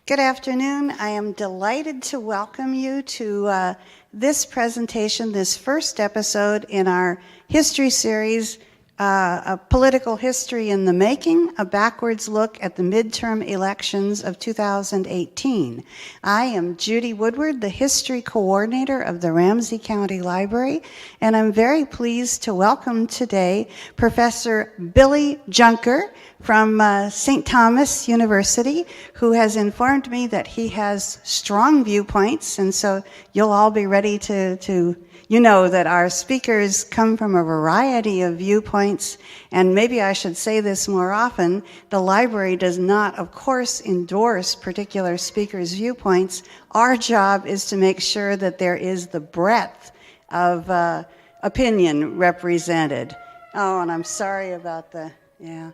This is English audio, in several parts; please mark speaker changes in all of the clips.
Speaker 1: Good afternoon. I am delighted to welcome you to this presentation, this first episode in our history series, A Political History in the Making, a backwards look at the midterm elections of 2018. I am Judy Woodward, the history coordinator of the Ramsey County Library, and I'm very pleased to welcome today Professor Billy Junker from St. Thomas University, who has informed me that he has strong viewpoints, and so you'll all be ready to you know that our speakers come from a variety of viewpoints, and maybe I should say this more often, the library does not, of course, endorse particular speakers' viewpoints. Our job is to make sure that there is the breadth of opinion represented. Oh, and I'm sorry about the... Yeah.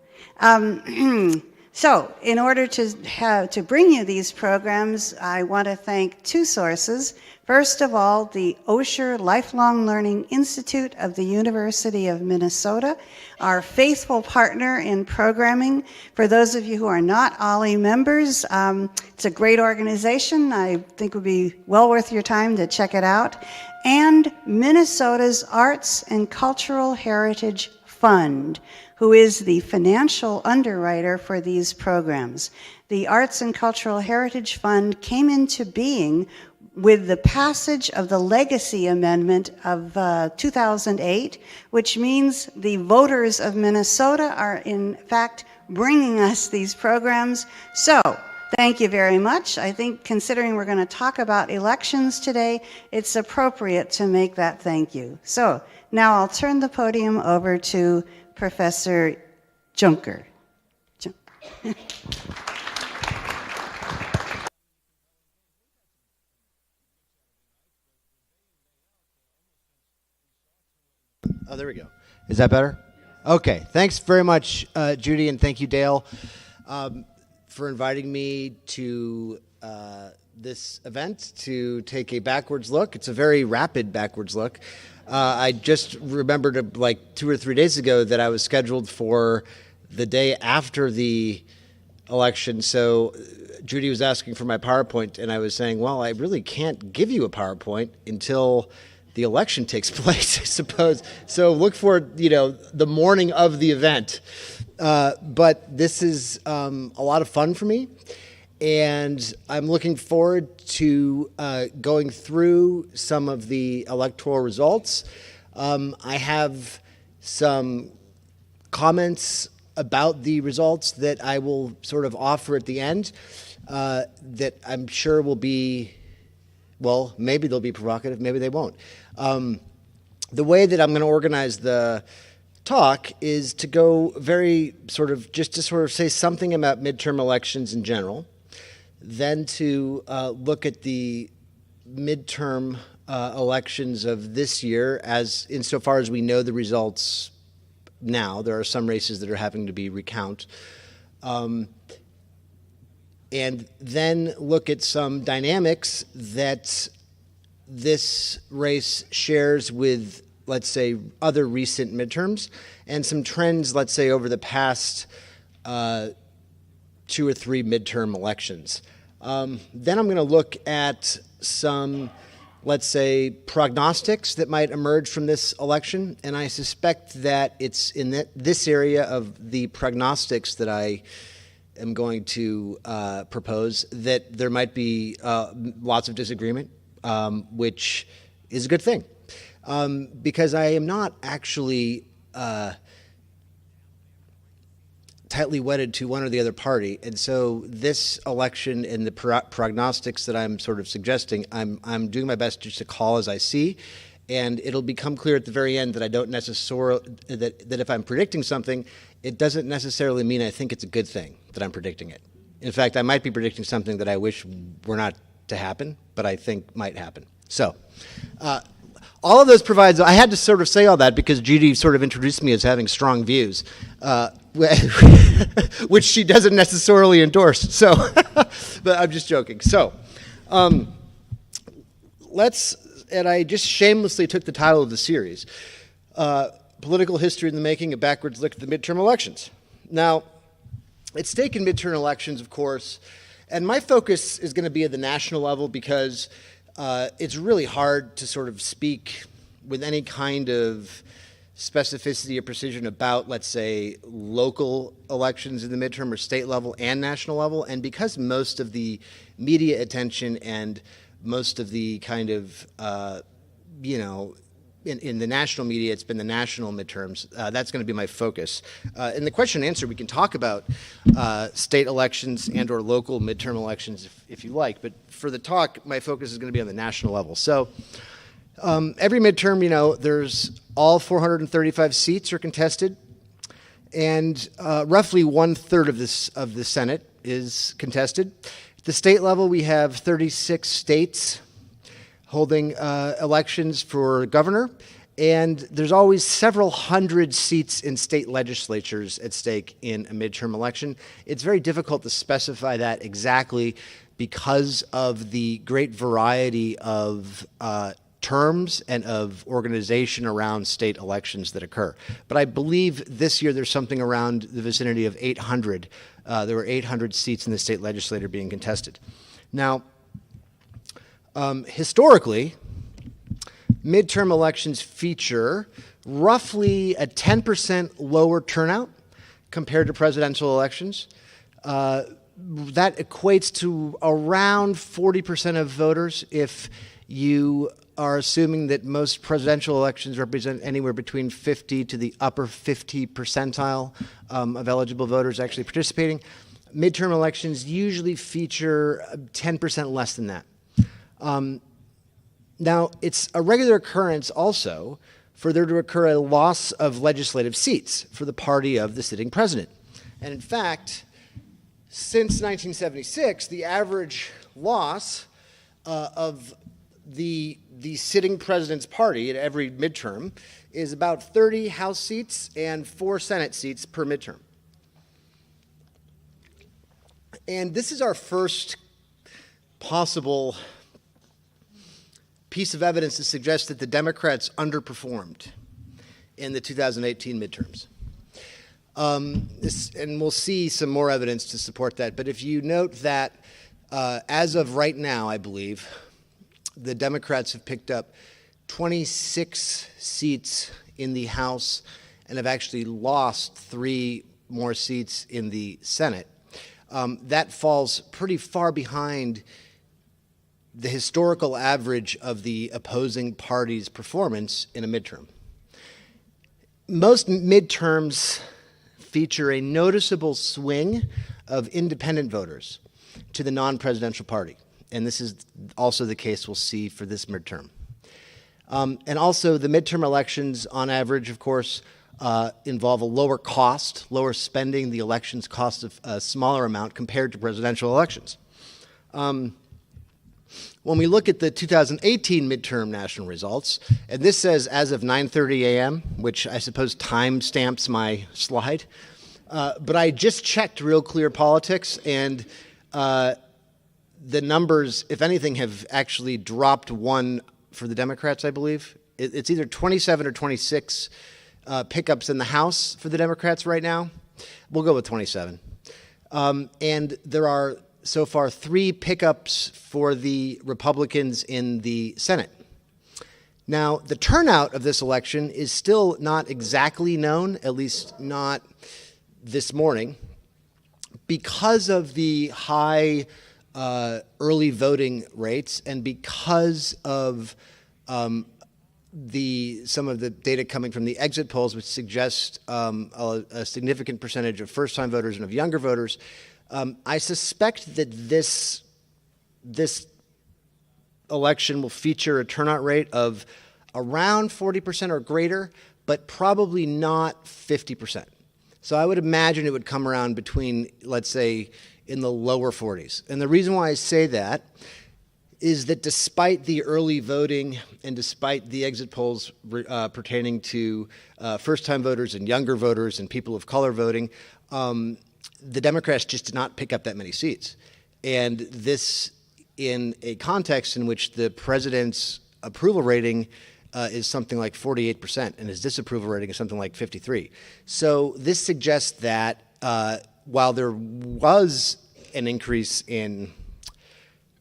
Speaker 1: So, in order to bring you these programs, I want to thank two sources. First of all, the Osher Lifelong Learning Institute of the University of Minnesota, our faithful partner in programming. For those of you who are not OLLI members, it's a great organization. I think it would be well worth your time to check it out. And Minnesota's Arts and Cultural Heritage Fund, who is the financial underwriter for these programs. The Arts and Cultural Heritage Fund came into being with the passage of the Legacy Amendment of 2008, which means the voters of Minnesota are in fact bringing us these programs. So, thank you very much. I think considering we're going to talk about elections today, it's appropriate to make that thank you. So, now I'll turn the podium over to Professor Junker.
Speaker 2: Oh, there we go. Is that better? Okay. Thanks very much, Judy, and thank you, Dale, for inviting me to this event to take a backwards look. It's a very rapid backwards look. I just remembered like 2 or 3 days ago that I was scheduled for the day after the election. So Judy was asking for my PowerPoint, and I was saying, well, I really can't give you a PowerPoint until the election takes place, I suppose. So look for, the morning of the event. But this is a lot of fun for me. And I'm looking forward to going through some of the electoral results. I have some comments about the results that I will sort of offer at the end that I'm sure will be, well, maybe they'll be provocative, maybe they won't. The way that I'm going to organize the talk is to go just to say something about midterm elections in general, then to look at the midterm elections of this year as insofar as we know the results now. There are some races that are having to be recounted. And then look at some dynamics that this race shares with, let's say, other recent midterms, and some trends, let's say, over the past 2 or 3 midterm elections. Then I'm going to look at some, let's say, prognostics that might emerge from this election, and I suspect that it's in this area of the prognostics that I am going to propose that there might be lots of disagreement, which is a good thing, because I am not actually tightly wedded to one or the other party, and so this election and the prognostics that I'm sort of suggesting, I'm doing my best just to call as I see, and it'll become clear at the very end that I don't necessarily that if I'm predicting something, it doesn't necessarily mean I think it's a good thing that I'm predicting it. In fact, I might be predicting something that I wish were not to happen, but I think might happen. So. All of those provides, I had to sort of say all that because Judy sort of introduced me as having strong views, which she doesn't necessarily endorse. So, but I'm just joking. So, and I just shamelessly took the title of the series, Political History in the Making, a backwards look at the midterm elections. Now, at stake in midterm elections, of course, And my focus is going to be at the national level because it's really hard to sort of speak with any kind of specificity or precision about, let's say, local elections in the midterm or state level and national level. And because most of the media attention and most of the kind of, in the national media, it's been the national midterms. That's going to be my focus. In the question and answer, we can talk about state elections and or local midterm elections if you like. But for the talk, my focus is going to be on the national level. So every midterm, there's all 435 seats are contested, and roughly 1/3 of the Senate is contested. At the state level, we have 36 states holding elections for governor, and there's always several hundred seats in state legislatures at stake in a midterm election. It's very difficult to specify that exactly because of the great variety of terms and of organization around state elections that occur. But I believe this year there's something around the vicinity of 800. There were 800 seats in the state legislature being contested. Now, historically, midterm elections feature roughly a 10% lower turnout compared to presidential elections. That equates to around 40% of voters if you are assuming that most presidential elections represent anywhere between 50 to the upper 50 percentile of eligible voters actually participating. Midterm elections usually feature 10% less than that. Now, it's a regular occurrence also for there to occur a loss of legislative seats for the party of the sitting president. And in fact, since 1976, the average loss of the sitting president's party at every midterm is about 30 House seats and 4 Senate seats per midterm. And this is our first possible piece of evidence to suggest that the Democrats underperformed in the 2018 midterms. And we'll see some more evidence to support that. But if you note that as of right now, I believe, the Democrats have picked up 26 seats in the House and have actually lost 3 more seats in the Senate. That falls pretty far behind the historical average of the opposing party's performance in a midterm. Most midterms feature a noticeable swing of independent voters to the non-presidential party. And this is also the case we'll see for this midterm. And also the midterm elections on average, of course, involve a lower cost, lower spending. The elections cost a smaller amount compared to presidential elections. When we look at the 2018 midterm national results, and this says as of 9:30 a.m., which I suppose time stamps my slide, but I just checked Real Clear Politics, and the numbers, if anything, have actually dropped 1 for the Democrats, I believe. It's either 27 or 26 pickups in the House for the Democrats right now. We'll go with 27. And there are so far 3 pickups for the Republicans in the Senate. Now, the turnout of this election is still not exactly known, at least not this morning, because of the high early voting rates and because of some of the data coming from the exit polls, which suggest a significant percentage of first-time voters and of younger voters. I suspect that this election will feature a turnout rate of around 40% or greater, but probably not 50%. So I would imagine it would come around between, let's say, in the lower 40s. And the reason why I say that is that despite the early voting and despite the exit polls pertaining to first-time voters and younger voters and people of color voting, the Democrats just did not pick up that many seats. And this in a context in which the president's approval rating is something like 48% and his disapproval rating is something like 53%. So this suggests that while there was an increase in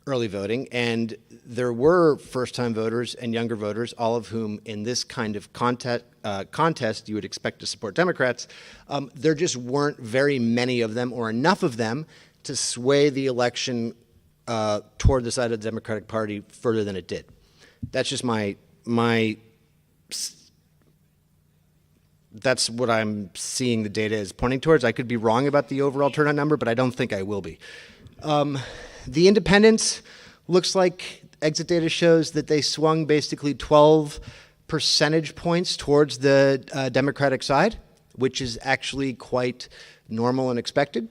Speaker 2: early voting, and there were first-time voters and younger voters, all of whom in this kind of contest you would expect to support Democrats. There just weren't very many of them or enough of them to sway the election toward the side of the Democratic Party further than it did. That's just that's what I'm seeing the data is pointing towards. I could be wrong about the overall turnout number, but I don't think I will be. The independents, looks like exit data shows that they swung basically 12 percentage points towards the Democratic side, which is actually quite normal and expected.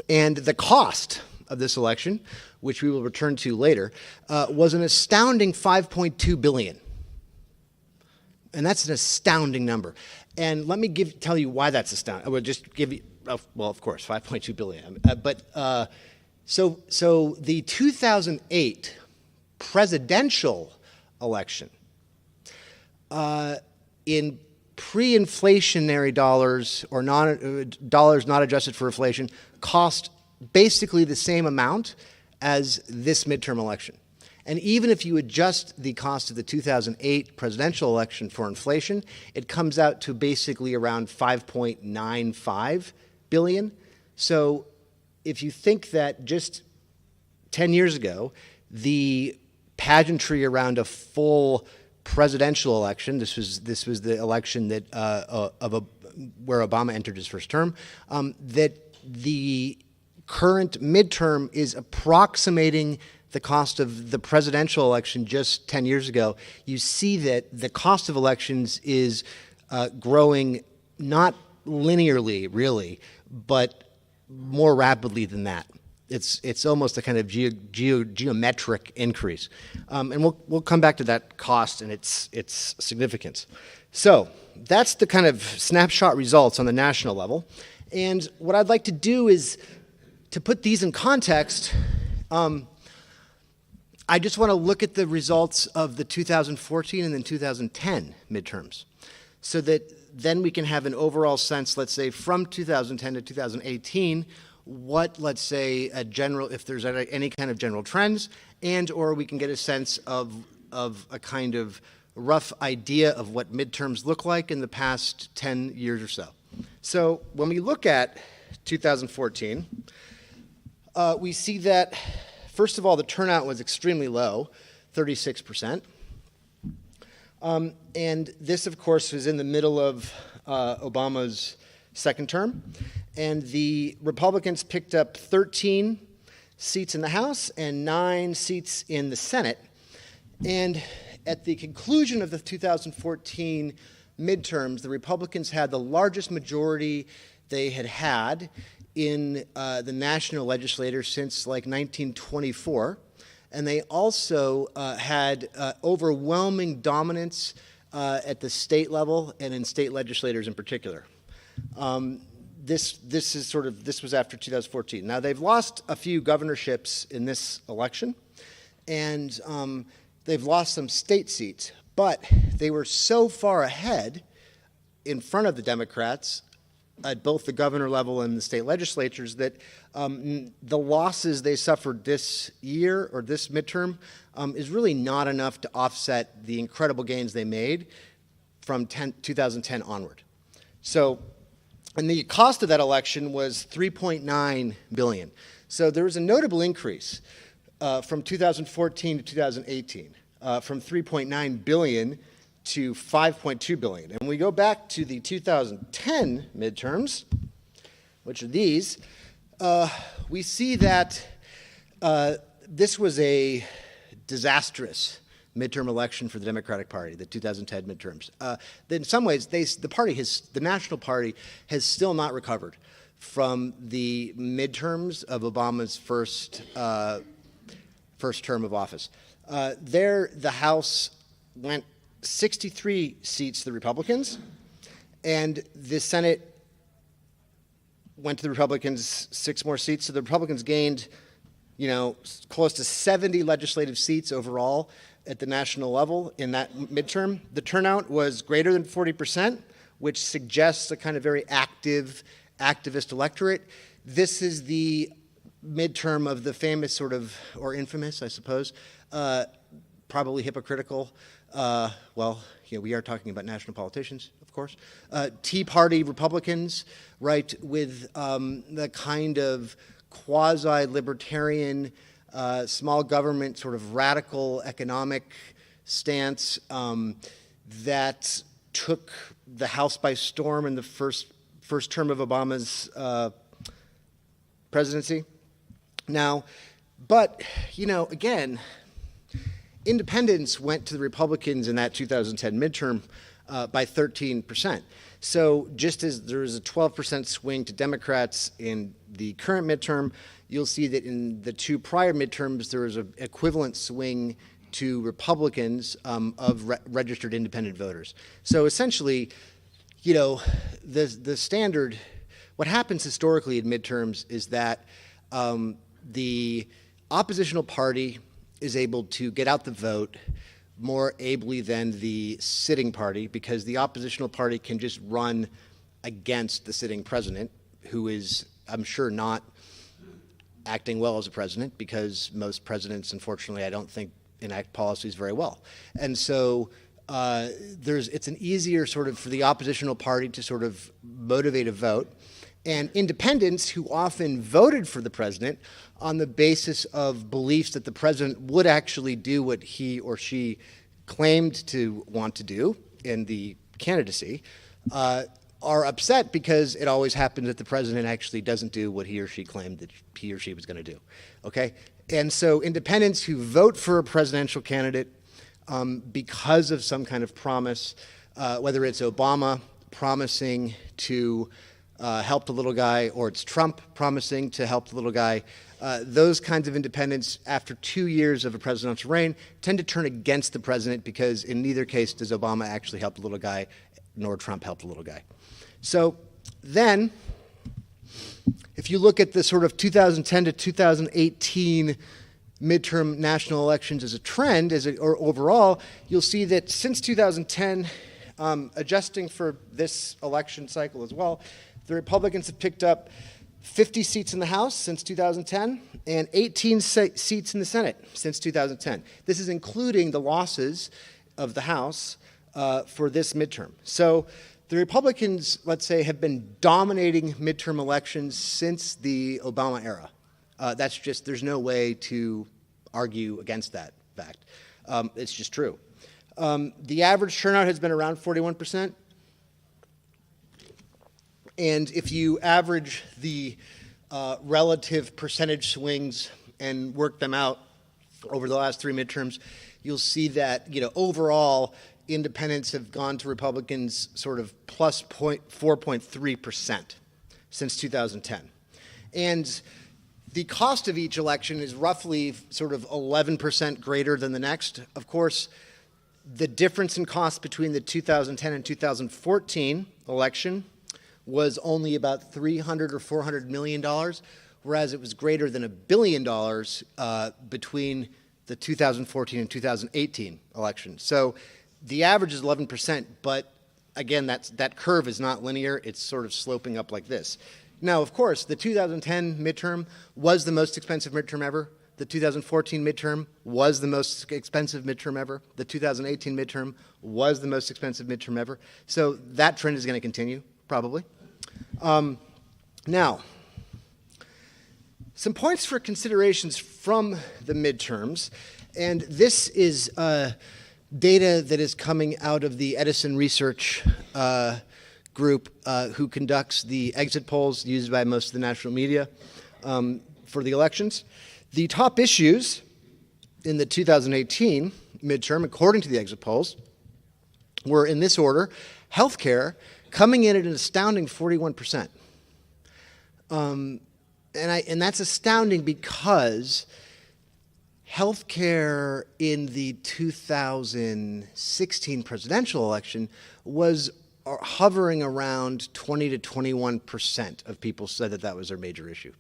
Speaker 2: And the cost of this election, which we will return to later, was an astounding $5.2 billion. And that's an astounding number. And let me tell you why that's astounding. I will just give you, well, of course, $5.2 billion. So the 2008 presidential election, in pre-inflationary dollars or dollars not adjusted for inflation, cost basically the same amount as this midterm election. And even if you adjust the cost of the 2008 presidential election for inflation, it comes out to basically around $5.95 billion. So if you think that just 10 years ago, the pageantry around a full presidential election, this was the election that where Obama entered his first term, that the current midterm is approximating the cost of the presidential election just 10 years ago. You see that the cost of elections is growing not linearly, really, but more rapidly than that. It's almost a kind of geometric increase, and we'll come back to that cost and its significance. So that's the kind of snapshot results on the national level, and what I'd like to do is to put these in context. I just want to look at the results of the 2014 and then 2010 midterms, so that then we can have an overall sense, let's say, from 2010 to 2018, what, let's say, if there's any kind of general trends, or we can get a sense of a kind of rough idea of what midterms look like in the past 10 years or so. So when we look at 2014, we see that, first of all, the turnout was extremely low, 36%. And this, of course, was in the middle of Obama's second term. And the Republicans picked up 13 seats in the House and 9 seats in the Senate. And at the conclusion of the 2014 midterms, the Republicans had the largest majority they had had in the national legislature since like 1924. And they also had overwhelming dominance at the state level and in state legislators in particular. This was after 2014. Now they've lost a few governorships in this election, and they've lost some state seats, but they were so far ahead in front of the Democrats at both the governor level and the state legislatures that the losses they suffered this year or this midterm is really not enough to offset the incredible gains they made from 2010 onward. So, and the cost of that election was $3.9 billion. So there was a notable increase from 2014 to 2018, from $3.9 billion to $5.2 billion. And we go back to the 2010 midterms, which are these, we see that this was a disastrous midterm election for the Democratic Party, the 2010 midterms. In some ways, the National Party has still not recovered from the midterms of Obama's first term of office. The House went 63 seats to the Republicans, and the Senate went to the Republicans 6 more seats. So the Republicans gained, close to 70 legislative seats overall at the national level in that midterm. The turnout was greater than 40%, which suggests a kind of very activist electorate. This is the midterm of the famous sort of, or infamous, I suppose, probably hypocritical, well, we are talking about national politicians, of course, Tea Party Republicans, right, with the kind of quasi-libertarian, small government sort of radical economic stance that took the House by storm in the first term of Obama's presidency. Now, but, again, independents went to the Republicans in that 2010 midterm by 13%. So just as there was a 12% swing to Democrats in the current midterm, you'll see that in the two prior midterms, there was an equivalent swing to Republicans of registered independent voters. So essentially, the standard, what happens historically in midterms is that the oppositional party is able to get out the vote more ably than the sitting party, because the oppositional party can just run against the sitting president, who is, I'm sure, not acting well as a president, because most presidents, unfortunately, I don't think enact policies very well. And so it's an easier sort of for the oppositional party to sort of motivate a vote. And independents, who often voted for the president on the basis of beliefs that the president would actually do what he or she claimed to want to do in the candidacy, are upset because it always happens that the president actually doesn't do what he or she claimed that he or she was going to do. Okay? And so independents who vote for a presidential candidate because of some kind of promise, whether it's Obama promising to help the little guy, or it's Trump promising to help the little guy, those kinds of independents, after 2 years of a presidential reign, tend to turn against the president, because in neither case does Obama actually help the little guy, nor Trump help the little guy. So then, if you look at the sort of 2010 to 2018 midterm national elections as a trend, or overall, you'll see that since 2010, adjusting for this election cycle as well, the Republicans have picked up 50 seats in the House since 2010 and 18 seats in the Senate since 2010. This is including the losses of the House for this midterm. So the Republicans, let's say, have been dominating midterm elections since the Obama era. That's just, there's no way to argue against that fact. It's just true. The average turnout has been around 41%. And if you average the relative percentage swings and work them out over the last three midterms, you'll see that, overall, independents have gone to Republicans sort of plus 4.3% since 2010. And the cost of each election is roughly sort of 11% greater than the next. Of course, the difference in cost between the 2010 and 2014 election was only about $300 or $400 million, whereas it was greater than $1 billion between the 2014 and 2018 election. So the average is 11%, but again, that curve is not linear. It's sort of sloping up like this. Now, of course, the 2010 midterm was the most expensive midterm ever. The 2014 midterm was the most expensive midterm ever. The 2018 midterm was the most expensive midterm ever. So that trend is going to continue, probably. Now, some points for considerations from the midterms. And this is data that is coming out of the Edison Research group who conducts the exit polls used by most of the national media for the elections. The top issues in the 2018 midterm, according to the exit polls, were in this order: healthcare coming in at an astounding 41%. And that's astounding because healthcare in the 2016 presidential election was hovering around 20 to 21% of people said that was their major issue.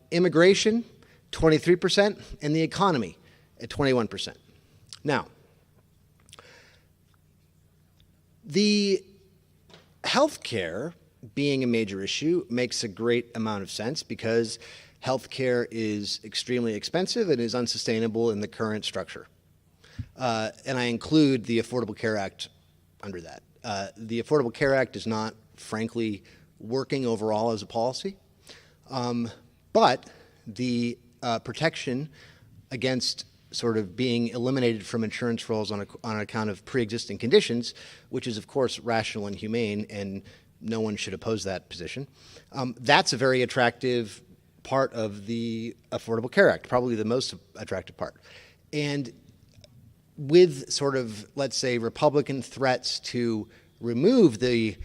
Speaker 2: Immigration, 23%, and the economy at 21%. Now, the healthcare being a major issue makes a great amount of sense, because healthcare is extremely expensive and is unsustainable in the current structure. And I include the Affordable Care Act under that. The Affordable Care Act is not, frankly, working overall as a policy, but the protection against sort of being eliminated from insurance rolls on account of pre-existing conditions, which is, of course, rational and humane, and no one should oppose that position. That's a very attractive part of the Affordable Care Act, probably the most attractive part. And with sort of, let's say, Republican threats to remove the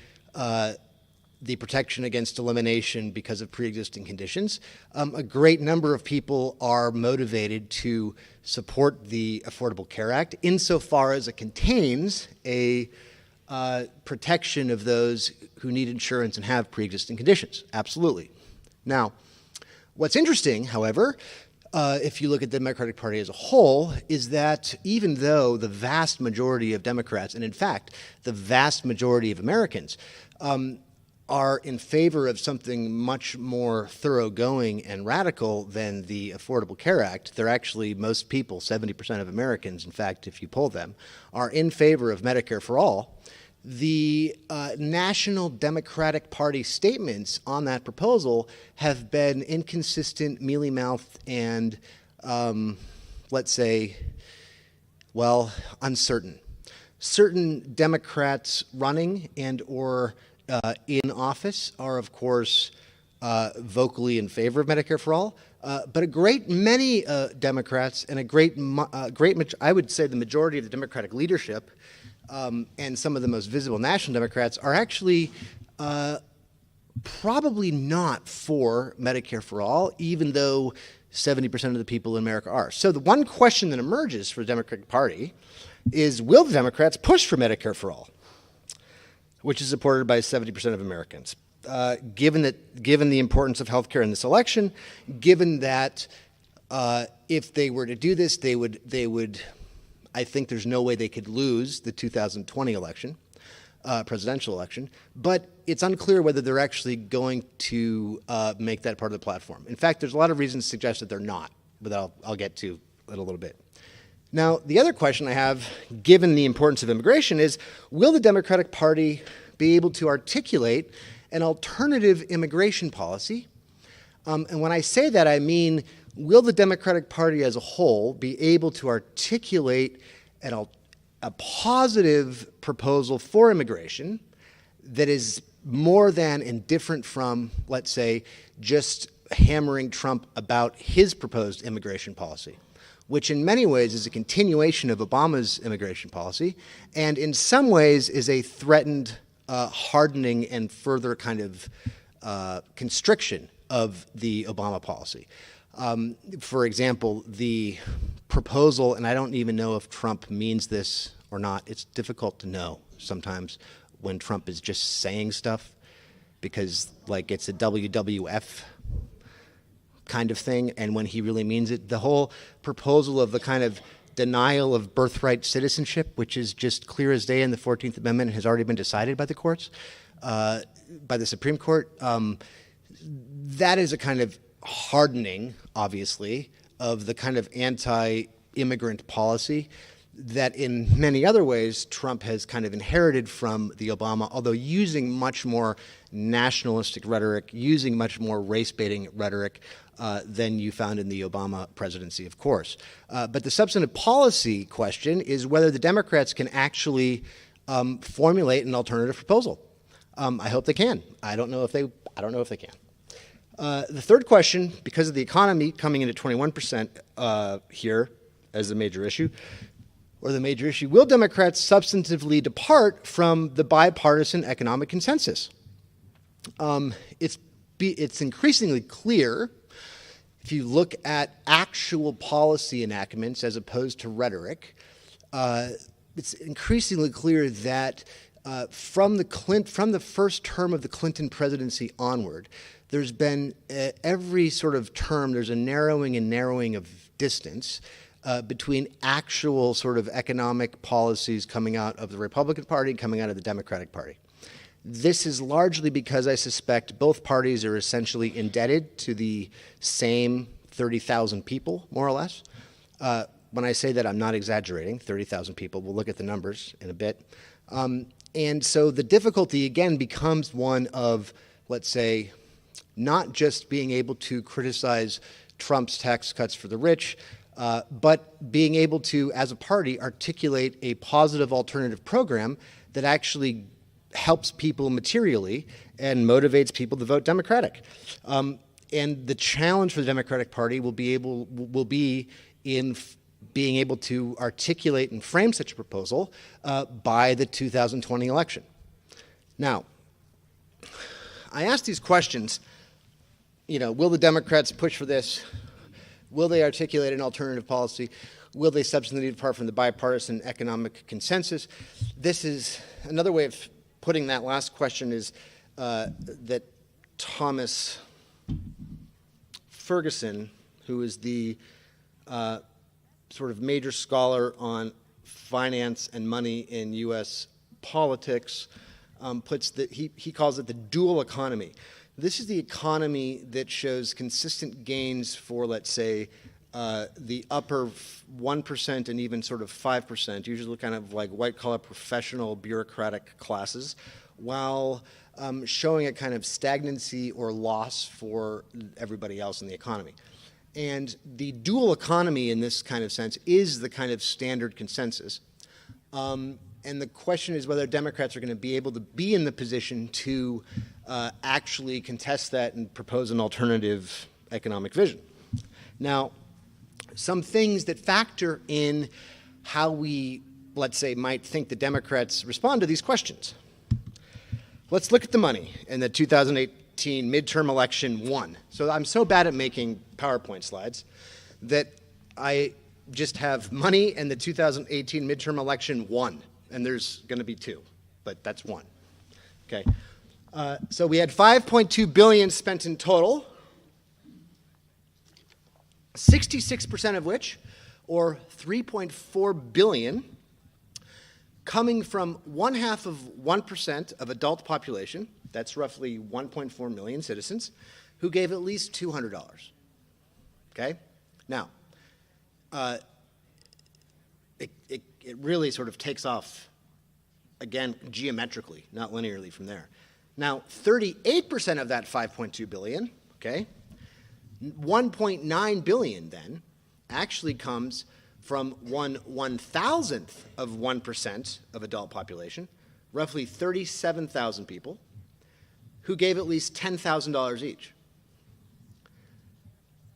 Speaker 2: protection against elimination because of pre-existing conditions, a great number of people are motivated to support the Affordable Care Act insofar as it contains a protection of those who need insurance and have pre-existing conditions. Absolutely. Now, what's interesting, however, if you look at the Democratic Party as a whole, is that even though the vast majority of Democrats, and in fact, the vast majority of Americans, are in favor of something much more thoroughgoing and radical than the Affordable Care Act, they're actually, most people, 70% of Americans, in fact, if you poll them, are in favor of Medicare for all. The National Democratic Party statements on that proposal have been inconsistent, mealy-mouthed, and, let's say, well, uncertain. Certain Democrats running and or in office are, of course, vocally in favor of Medicare for all, but a great many Democrats and I would say the majority of the Democratic leadership and some of the most visible national Democrats are actually probably not for Medicare for all, even though 70% of the people in America are. So the one question that emerges for the Democratic Party is, will the Democrats push for Medicare for all, which is supported by 70% of Americans? Given the importance of healthcare in this election, given that if they were to do this, they would. I think there's no way they could lose the 2020 election, presidential election, but it's unclear whether they're actually going to make that part of the platform. In fact, there's a lot of reasons to suggest that they're not, but I'll get to in a little bit. Now, the other question I have, given the importance of immigration, is will the Democratic Party be able to articulate an alternative immigration policy? And when I say that, I mean, will the Democratic Party as a whole be able to articulate a positive proposal for immigration that is more than and different from, let's say, just hammering Trump about his proposed immigration policy, which in many ways is a continuation of Obama's immigration policy, and in some ways is a threatened hardening and further kind of constriction of the Obama policy. For example, the proposal, and I don't even know if Trump means this or not, it's difficult to know sometimes when Trump is just saying stuff because like it's a WWF kind of thing, and when he really means it. The whole proposal of the kind of denial of birthright citizenship, which is just clear as day in the 14th Amendment and has already been decided by the courts, by the Supreme Court, that is a kind of hardening, obviously, of the kind of anti-immigrant policy that in many other ways Trump has kind of inherited from the Obama, although using much more nationalistic rhetoric, using much more race-baiting rhetoric than you found in the Obama presidency, of course. But the substantive policy question is whether the Democrats can actually formulate an alternative proposal. I hope they can. I don't know if they can. The third question, because of the economy coming in at 21% here as the major issue, will Democrats substantively depart from the bipartisan economic consensus? It's increasingly clear, if you look at actual policy enactments as opposed to rhetoric, it's increasingly clear that from the first term of the Clinton presidency onward, there's been every sort of term, there's a narrowing of distance between actual sort of economic policies coming out of the Republican Party and coming out of the Democratic Party. This is largely because I suspect both parties are essentially indebted to the same 30,000 people, more or less. When I say that, I'm not exaggerating, 30,000 people. We'll look at the numbers in a bit. And so the difficulty, again, becomes one of, let's say, not just being able to criticize Trump's tax cuts for the rich, but being able to, as a party, articulate a positive alternative program that actually helps people materially and motivates people to vote Democratic. And the challenge for the Democratic Party will be in being able to articulate and frame such a proposal by the 2020 election. Now, I ask these questions, will the Democrats push for this? Will they articulate an alternative policy? Will they substantively depart from the bipartisan economic consensus? This is another way of putting that last question is that Thomas Ferguson, who is the sort of major scholar on finance and money in U.S. politics, he calls it the dual economy. This is the economy that shows consistent gains for, let's say, the upper 1% and even sort of 5%, usually kind of like white-collar professional bureaucratic classes, while showing a kind of stagnancy or loss for everybody else in the economy. And the dual economy in this kind of sense is the kind of standard consensus. And the question is whether Democrats are going to be able to be in the position to actually contest that and propose an alternative economic vision. Now, some things that factor in how we, let's say, might think the Democrats respond to these questions. Let's look at the money in the 2018 midterm election won. So I'm so bad at making PowerPoint slides that I just have money and the 2018 midterm election won. And there's going to be two, but that's one. Okay. So we had $5.2 billion spent in total, 66% of which, or $3.4 billion, coming from 1/2 of 1% of adult population, that's roughly 1.4 million citizens, who gave at least $200. Okay? Now, it really sort of takes off, again, geometrically, not linearly from there. Now, 38% of that $5.2 billion, okay, $1.9 billion then actually comes from 1/1000th of 1% of adult population, roughly 37,000 people, who gave at least $10,000 each.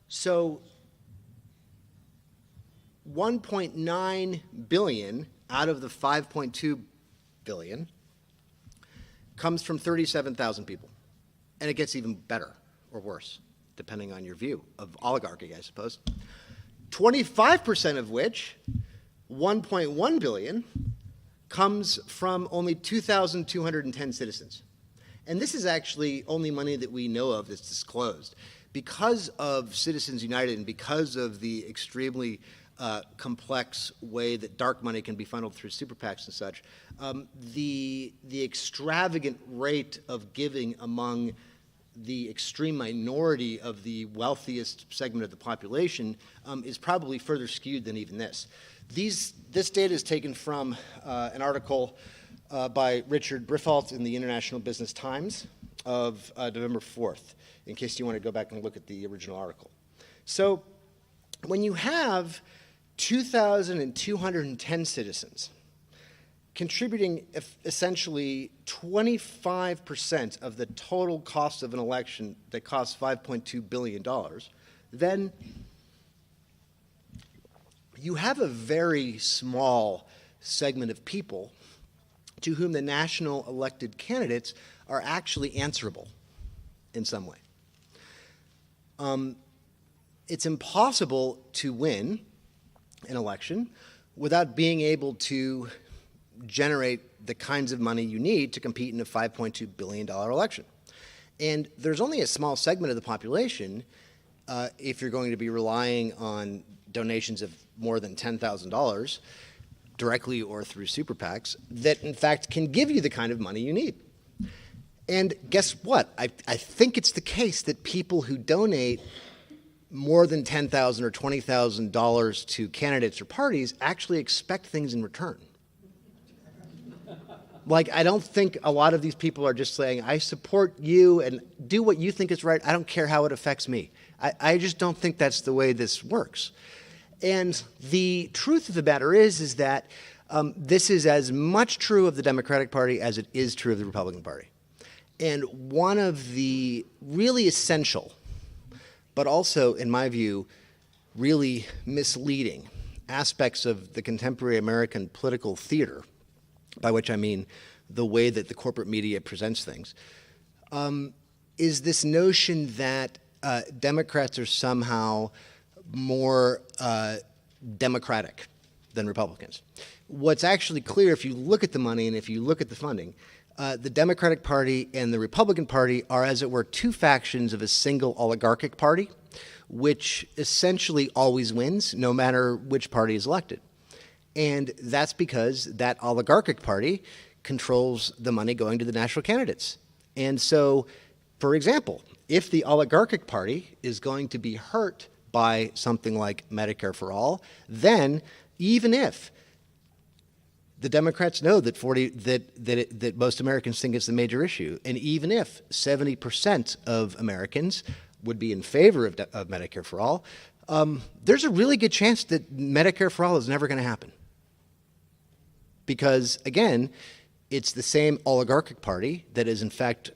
Speaker 2: So 1.9 billion out of the 5.2 billion comes from 37,000 people. And it gets even better or worse, depending on your view of oligarchy, I suppose. 25% of which, 1.1 billion, comes from only 2,210 citizens. And this is actually only money that we know of that's disclosed. Because of Citizens United and because of the extremely complex way that dark money can be funneled through super PACs and such, the extravagant rate of giving among the extreme minority of the wealthiest segment of the population is probably further skewed than even this. This data is taken from an article by Richard Briffault in the International Business Times of November 4th, in case you want to go back and look at the original article. So when you have 2,210 citizens contributing essentially 25% of the total cost of an election that costs $5.2 billion, then you have a very small segment of people to whom the national elected candidates are actually answerable in some way. It's impossible to win an election without being able to generate the kinds of money you need to compete in a $5.2 billion election. And there's only a small segment of the population, if you're going to be relying on donations of more than $10,000, directly or through super PACs, that in fact can give you the kind of money you need. And guess what? I think it's the case that people who donate more than $10,000 or $20,000 to candidates or parties actually expect things in return. Like, I don't think a lot of these people are just saying, I support you and do what you think is right. I don't care how it affects me. I just don't think that's the way this works. And the truth of the matter is that this is as much true of the Democratic Party as it is true of the Republican Party. And one of the really essential, but also, in my view, really misleading aspects of the contemporary American political theater, by which I mean the way that the corporate media presents things, is this notion that Democrats are somehow more democratic than Republicans. What's actually clear, if you look at the money and if you look at the funding, the Democratic Party and the Republican Party are, as it were, two factions of a single oligarchic party, which essentially always wins, no matter which party is elected. And that's because that oligarchic party controls the money going to the national candidates. And so, for example, if the oligarchic party is going to be hurt by something like Medicare for All, then even if the Democrats know that that most Americans think it's the major issue, and even if 70% of Americans would be in favor of Medicare for All, there's a really good chance that Medicare for All is never going to happen. Because, again, it's the same oligarchic party that is, in fact,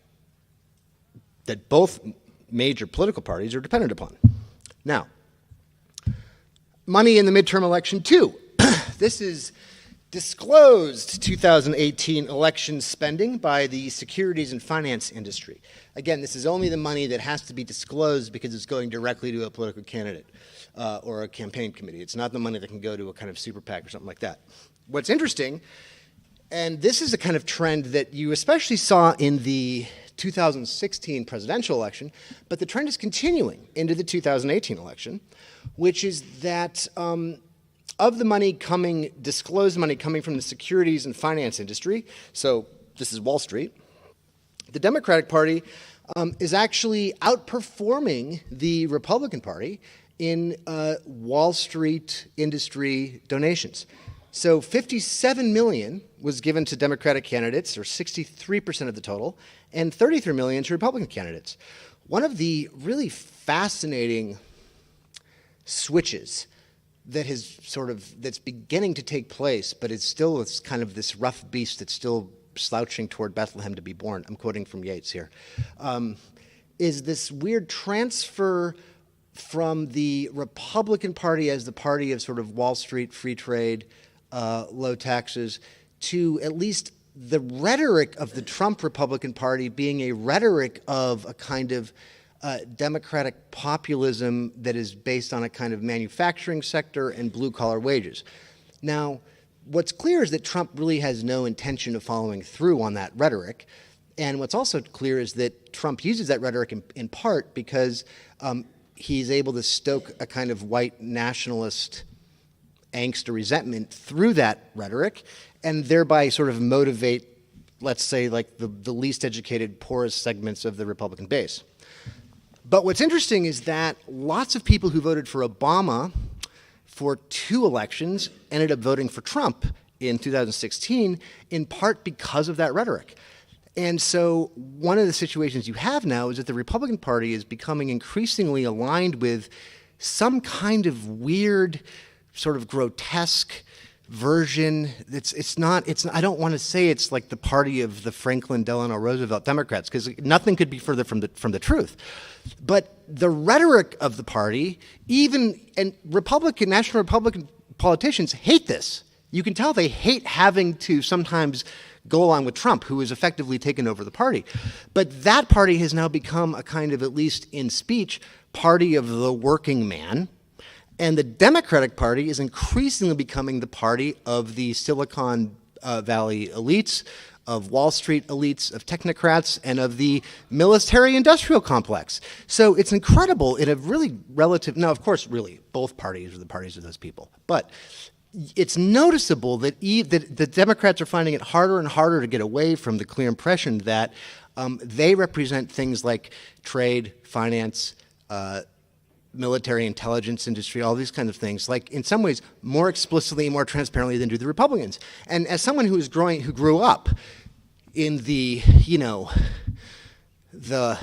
Speaker 2: that both major political parties are dependent upon. Now, money in the midterm election, too. This is disclosed 2018 election spending by the securities and finance industry. Again, this is only the money that has to be disclosed because it's going directly to a political candidate or a campaign committee. It's not the money that can go to a kind of super PAC or something like that. What's interesting, and this is a kind of trend that you especially saw in the 2016 presidential election, but the trend is continuing into the 2018 election, which is that of the money coming, disclosed money coming from the securities and finance industry, so this is Wall Street, the Democratic Party is actually outperforming the Republican Party in Wall Street industry donations. So 57 million was given to Democratic candidates, or 63% of the total, and 33 million to Republican candidates. One of the really fascinating switches that that's beginning to take place, but it's kind of this rough beast that's still slouching toward Bethlehem to be born. I'm quoting from Yeats here. Is this weird transfer from the Republican Party as the party of sort of Wall Street, free trade, low taxes, to at least the rhetoric of the Trump Republican Party being a rhetoric of a kind of democratic populism that is based on a kind of manufacturing sector and blue-collar wages. Now, what's clear is that Trump really has no intention of following through on that rhetoric. And what's also clear is that Trump uses that rhetoric in part because he's able to stoke a kind of white nationalist angst or resentment through that rhetoric, and thereby sort of motivate, let's say, like the least educated, poorest segments of the Republican base. But what's interesting is that lots of people who voted for Obama for 2 elections ended up voting for Trump in 2016, in part because of that rhetoric. And so one of the situations you have now is that the Republican Party is becoming increasingly aligned with some kind of weird, sort of grotesque version. I don't want to say it's like the party of the Franklin Delano Roosevelt Democrats, because nothing could be further from the truth. But the rhetoric of the party, and national Republican politicians hate this. You can tell they hate having to sometimes go along with Trump, who has effectively taken over the party. But that party has now become a kind of, at least in speech, party of the working man. And the Democratic Party is increasingly becoming the party of the Silicon Valley elites, of Wall Street elites, of technocrats, and of the military-industrial complex. So it's incredible in a really relative, now of course really both parties are the parties of those people, but it's noticeable that the Democrats are finding it harder and harder to get away from the clear impression that They represent things like trade, finance, military intelligence industry, all these kinds of things, like in some ways more explicitly and more transparently than do the Republicans. And as someone who grew up in the, the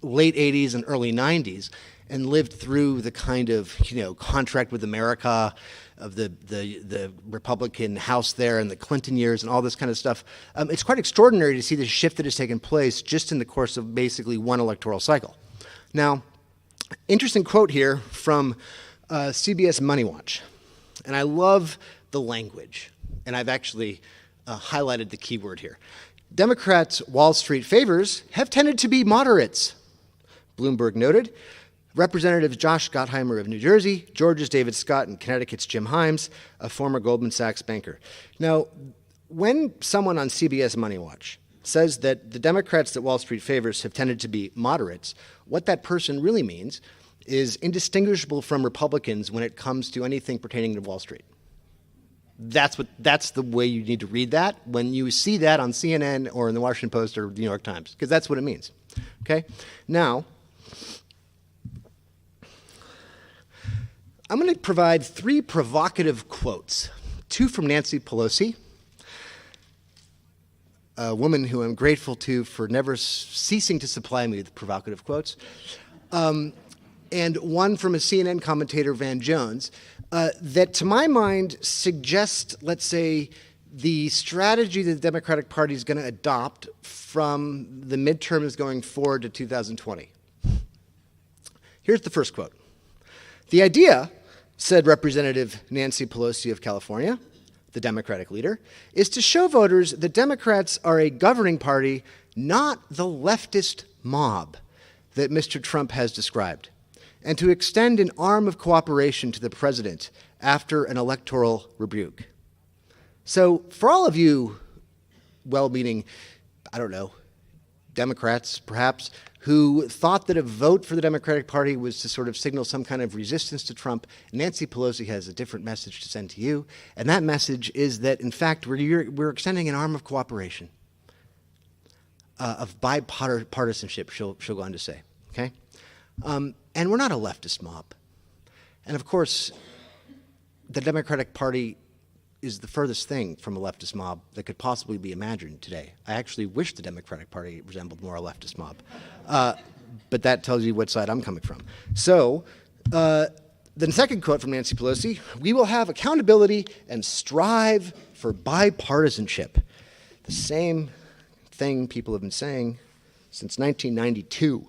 Speaker 2: late 80s and early 90s and lived through the kind of, contract with America of the Republican House there and the Clinton years and all this kind of stuff, it's quite extraordinary to see the shift that has taken place just in the course of basically one electoral cycle. Now, interesting quote here from CBS Money Watch, and I love the language, and I've actually highlighted the key word here. Democrats' Wall Street favors have tended to be moderates, Bloomberg noted. Representatives Josh Gottheimer of New Jersey, Georgia's David Scott, and Connecticut's Jim Himes, a former Goldman Sachs banker. Now, when someone on CBS Money Watch says that the Democrats that Wall Street favors have tended to be moderates, what that person really means is indistinguishable from Republicans when it comes to anything pertaining to Wall Street. That's the way you need to read that when you see that on CNN or in the Washington Post or the New York Times, because that's what it means. Okay? Now, I'm going to provide 3 provocative quotes, 2 from Nancy Pelosi, a woman who I'm grateful to for never ceasing to supply me with provocative quotes, and 1 from a CNN commentator, Van Jones, that to my mind suggest, let's say, the strategy that the Democratic Party is going to adopt from the midterms going forward to 2020. Here's the first quote. "The idea," said Representative Nancy Pelosi of California, the Democratic leader, "is to show voters that Democrats are a governing party, not the leftist mob that Mr. Trump has described, and to extend an arm of cooperation to the president after an electoral rebuke." So for all of you well-meaning, Democrats perhaps, who thought that a vote for the Democratic Party was to sort of signal some kind of resistance to Trump, Nancy Pelosi has a different message to send to you, and that message is that, in fact, we're extending an arm of cooperation, of bipartisanship, she'll go on to say, okay? And we're not a leftist mob. And of course, the Democratic Party is the furthest thing from a leftist mob that could possibly be imagined today. I actually wish the Democratic Party resembled more a leftist mob. But that tells you what side I'm coming from. So, the second quote from Nancy Pelosi, "We will have accountability and strive for bipartisanship." The same thing people have been saying since 1992.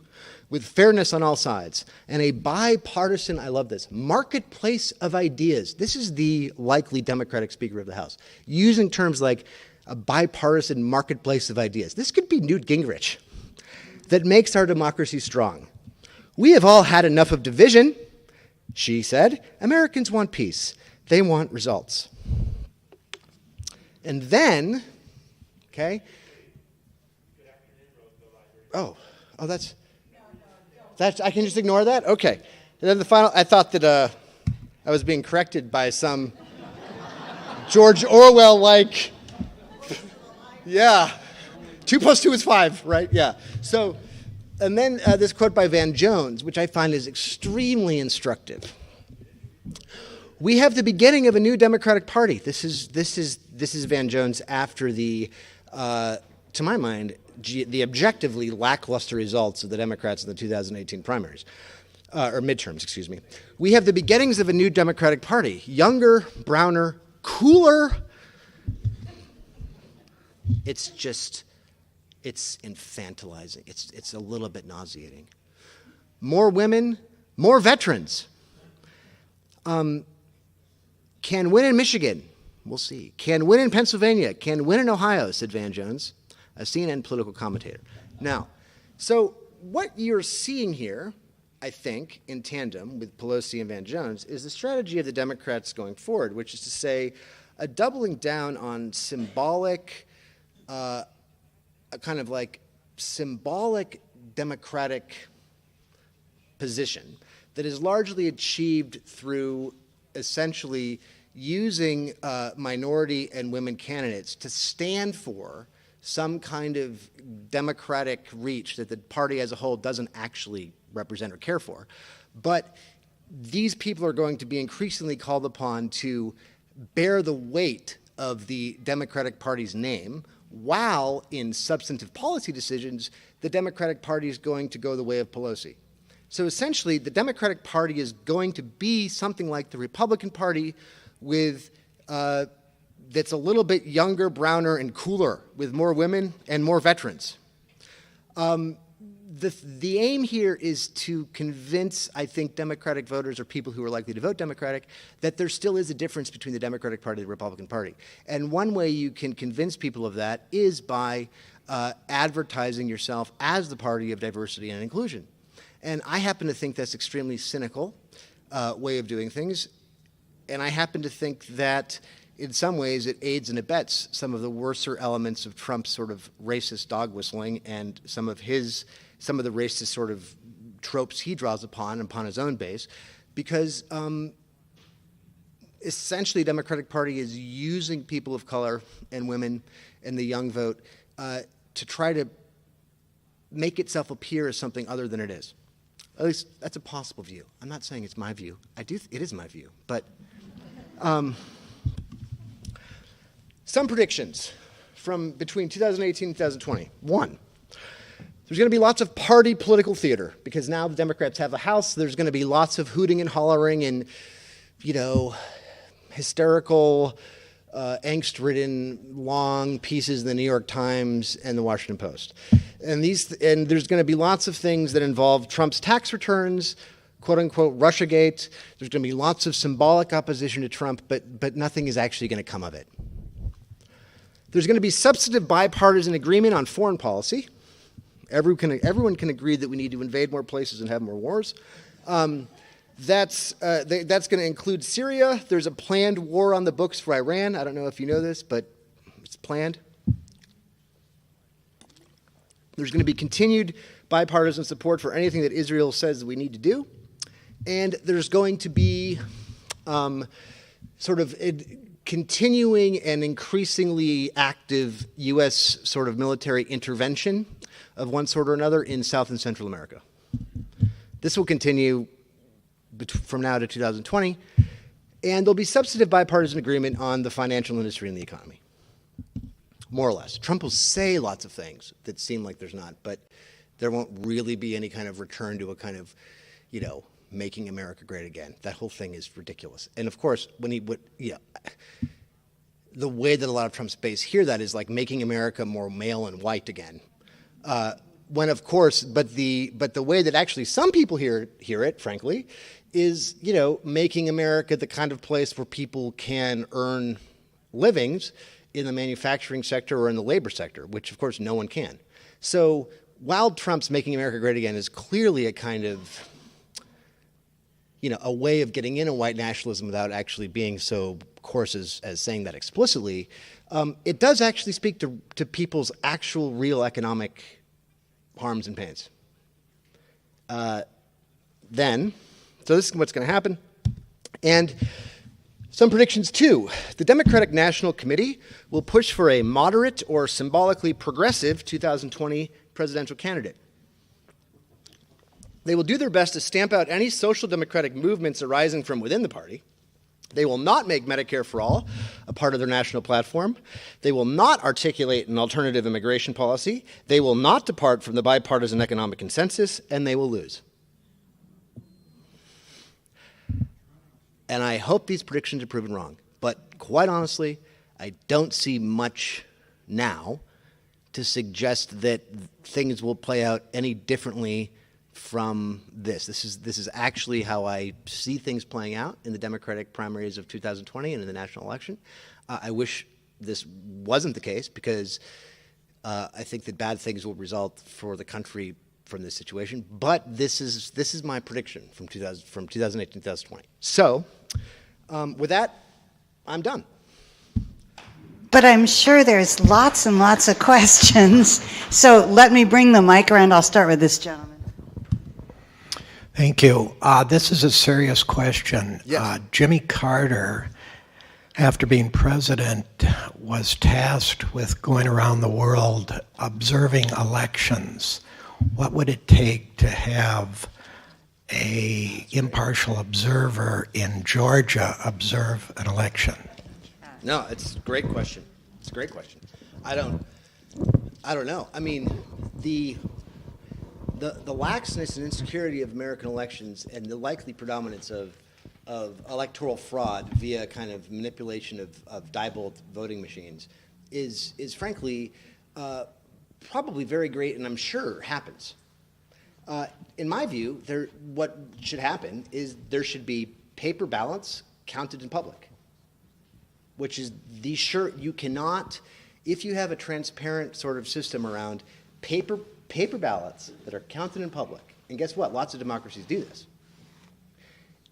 Speaker 2: "With fairness on all sides and a bipartisan," I love this, "marketplace of ideas." This is the likely Democratic Speaker of the House, using terms like a bipartisan marketplace of ideas. This could be Newt Gingrich. "That makes our democracy strong. We have all had enough of division," she said. "Americans want peace. They want results." And then, okay. Oh, that's, I can just ignore that? Okay. And then the final, I thought that I was being corrected by some George Orwell-like, yeah, 2 + 2 is 5, right? Yeah. So, and then this quote by Van Jones, which I find is extremely instructive. "We have the beginning of a new Democratic Party." This is Van Jones after the, to my mind, the objectively lackluster results of the Democrats in the 2018 primaries, or midterms, excuse me. "We have the beginnings of a new Democratic Party, younger, browner, cooler." It's infantilizing. It's a little bit nauseating. "More women, more veterans. Can win in Michigan. We'll see. Can win in Pennsylvania. Can win in Ohio," said Van Jones, a CNN political commentator. Now, so what you're seeing here, I think, in tandem with Pelosi and Van Jones, is the strategy of the Democrats going forward, which is to say a doubling down on symbolic, a kind of like symbolic democratic position that is largely achieved through essentially using minority and women candidates to stand for some kind of democratic reach that the party as a whole doesn't actually represent or care for. But these people are going to be increasingly called upon to bear the weight of the Democratic Party's name, while in substantive policy decisions, the Democratic Party is going to go the way of Pelosi. So essentially, the Democratic Party is going to be something like the Republican Party with that's a little bit younger, browner, and cooler, with more women and more veterans. The aim here is to convince, I think, Democratic voters or people who are likely to vote Democratic that there still is a difference between the Democratic Party and the Republican Party. And one way you can convince people of that is by advertising yourself as the party of diversity and inclusion. And I happen to think that's an extremely cynical way of doing things. And I happen to think that in some ways it aids and abets some of the worser elements of Trump's sort of racist dog whistling and some of the racist sort of tropes he draws upon his own base, because essentially the Democratic Party is using people of color and women and the young vote to try to make itself appear as something other than it is. At least that's a possible view. I'm not saying it's my view. It is my view, but some predictions from between 2018 and 2020. One, there's going to be lots of party political theater, because now the Democrats have the House. There's going to be lots of hooting and hollering and, hysterical, angst-ridden, long pieces in the New York Times and the Washington Post. And there's going to be lots of things that involve Trump's tax returns, quote-unquote Russiagate. There's going to be lots of symbolic opposition to Trump, but nothing is actually going to come of it. There's going to be substantive bipartisan agreement on foreign policy. Everyone can agree that we need to invade more places and have more wars. That's going to include Syria. There's a planned war on the books for Iran. I don't know if you know this, but it's planned. There's going to be continued bipartisan support for anything that Israel says we need to do. And there's going to be continuing and increasingly active U.S. sort of military intervention of one sort or another in South and Central America. This will continue from now to 2020, and there'll be substantive bipartisan agreement on the financial industry and the economy, more or less. Trump will say lots of things that seem like there's not, but there won't really be any kind of return to a kind of, making America great again. That whole thing is ridiculous. And of course, the way that a lot of Trump's base hear that is like making America more male and white again. When of course, but the way that actually some people hear it, frankly, is making America the kind of place where people can earn livings in the manufacturing sector or in the labor sector, which of course no one can. So while Trump's making America great again is clearly a kind of a way of getting in a white nationalism without actually being so coarse as saying that explicitly, it does actually speak to people's actual real economic harms and pains. So this is what's going to happen. And some predictions too. The Democratic National Committee will push for a moderate or symbolically progressive 2020 presidential candidate. They will do their best to stamp out any social democratic movements arising from within the party. They will not make Medicare for all a part of their national platform. They will not articulate an alternative immigration policy. They will not depart from the bipartisan economic consensus, and they will lose. And I hope these predictions are proven wrong. But quite honestly, I don't see much now to suggest that things will play out any differently from this. This is actually how I see things playing out in the Democratic primaries of 2020 and in the national election. I wish this wasn't the case, because I think that bad things will result for the country from this situation. But this is my prediction from 2018 to 2020. So with that, I'm done.
Speaker 1: But I'm sure there's lots and lots of questions. So let me bring the mic around. I'll start with this gentleman.
Speaker 3: Thank you. This is a serious question.
Speaker 2: Yes.
Speaker 3: Jimmy Carter after being president, was tasked with going around the world observing elections, what would it take to have a impartial observer in Georgia observe an election?
Speaker 2: No, it's a great question. It's a great question. I don't know. I mean, the laxness and insecurity of American elections and the likely predominance of electoral fraud via kind of manipulation of Diebold voting machines is frankly probably very great, and I'm sure happens. In my view, what should happen is there should be paper ballots counted in public, which is you cannot, if you have a transparent sort of system around paper ballots that are counted in public, and guess what? Lots of democracies do this.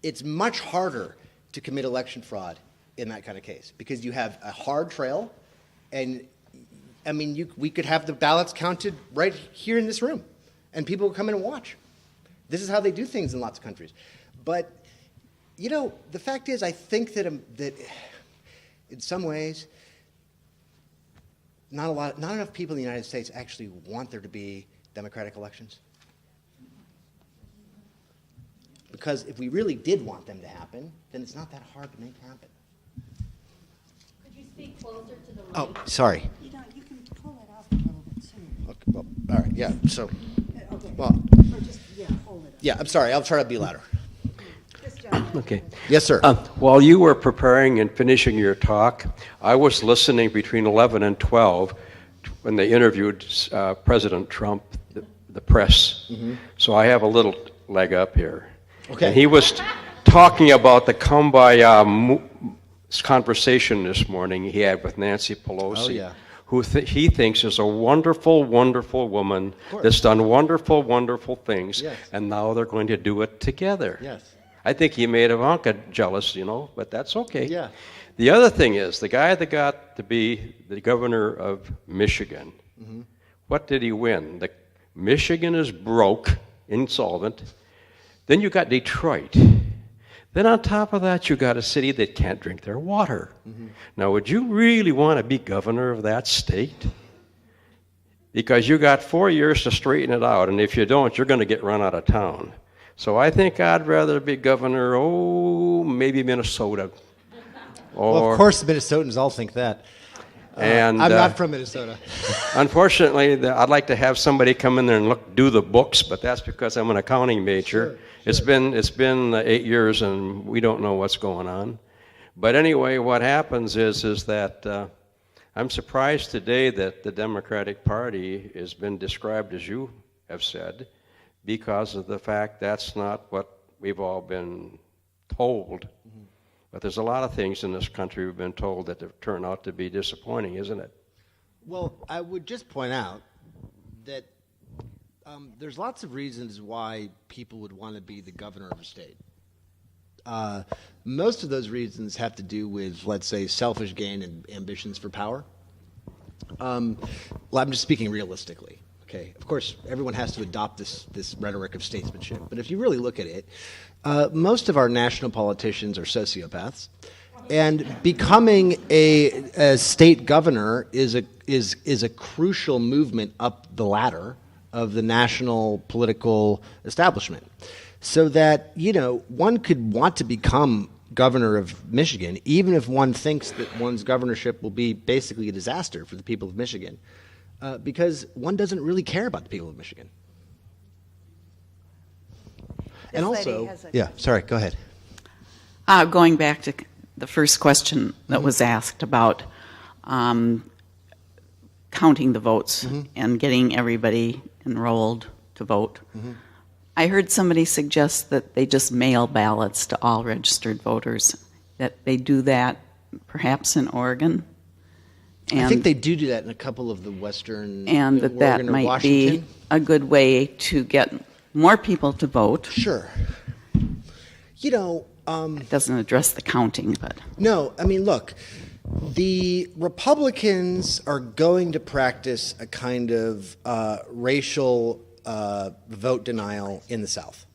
Speaker 2: It's much harder to commit election fraud in that kind of case because you have a hard trail, and I mean, we could have the ballots counted right here in this room, and people would come in and watch. This is how they do things in lots of countries. But, you know, the fact is, I think that in some ways, not enough people in the United States actually want there to be democratic elections. Because if we really did want them to happen, then it's not that hard to make happen.
Speaker 4: Could you speak closer to the mic?
Speaker 2: Oh, sorry.
Speaker 1: You know, you can pull it up a little bit too.
Speaker 2: Okay, well, all right, yeah, so,
Speaker 1: Okay.
Speaker 2: well,
Speaker 1: Or just, hold it up.
Speaker 2: yeah, I'm sorry, I'll try to be louder.
Speaker 1: Just John.
Speaker 5: Okay.
Speaker 2: Yes, sir.
Speaker 5: While you were preparing and finishing your talk, I was listening between 11 and 12 when they interviewed President Trump, the press. So I have a little leg up here.
Speaker 2: Okay.
Speaker 5: And he was talking about the Kumbaya conversation this morning he had with Nancy Pelosi.
Speaker 2: Oh, yeah.
Speaker 5: Who he thinks is a wonderful, wonderful woman
Speaker 2: course.
Speaker 5: that's done wonderful, wonderful things,
Speaker 2: Yes.
Speaker 5: and now they're going to do it together.
Speaker 2: Yes.
Speaker 5: I think he made Ivanka jealous, but that's okay.
Speaker 2: Yeah.
Speaker 5: The other thing is, the guy that got to be the governor of Michigan, what did he win? Michigan is broke, insolvent. Then you got Detroit. Then on top of that, you got a city that can't drink their water. Now, would you really want to be governor of that state? Because you got 4 years to straighten it out, and if you don't, you're going to get run out of town. So I think I'd rather be governor, maybe Minnesota.
Speaker 2: Well, of course the Minnesotans all think that.
Speaker 5: And
Speaker 2: I'm not from Minnesota.
Speaker 5: Unfortunately, I'd like to have somebody come in there and do the books, but that's because I'm an accounting major.
Speaker 2: Sure.
Speaker 5: It's been 8 years, and we don't know what's going on. But anyway, what happens is that I'm surprised today that the Democratic Party has been described as you have said, because of the fact that's not what we've all been told. But there's a lot of things in this country we've been told that have turned out to be disappointing, isn't it?
Speaker 2: Well, I would just point out that there's lots of reasons why people would want to be the governor of a state. Most of those reasons have to do with, let's say, selfish gain and ambitions for power. Well, I'm just speaking realistically. Okay, of course, everyone has to adopt this rhetoric of statesmanship, but if you really look at it, most of our national politicians are sociopaths, and becoming a state governor is a crucial movement up the ladder of the national political establishment, so that one could want to become governor of Michigan, even if one thinks that one's governorship will be basically a disaster for the people of Michigan. Because one doesn't really care about the people of Michigan.
Speaker 1: This
Speaker 2: And
Speaker 1: lady
Speaker 2: also,
Speaker 1: has a
Speaker 2: yeah, sorry, go ahead.
Speaker 6: Going back to the first question that was asked about counting the votes and getting everybody enrolled to vote. I heard somebody suggest that they just mail ballots to all registered voters, that they do that perhaps in Oregon.
Speaker 2: I think they do that in a couple of the western,
Speaker 6: and that
Speaker 2: Oregon or
Speaker 6: might
Speaker 2: Washington.
Speaker 6: be a good way to get more people to vote.
Speaker 2: Sure.
Speaker 6: It doesn't address the counting, but
Speaker 2: No, I mean, look, the Republicans are going to practice a kind of racial vote denial in the South.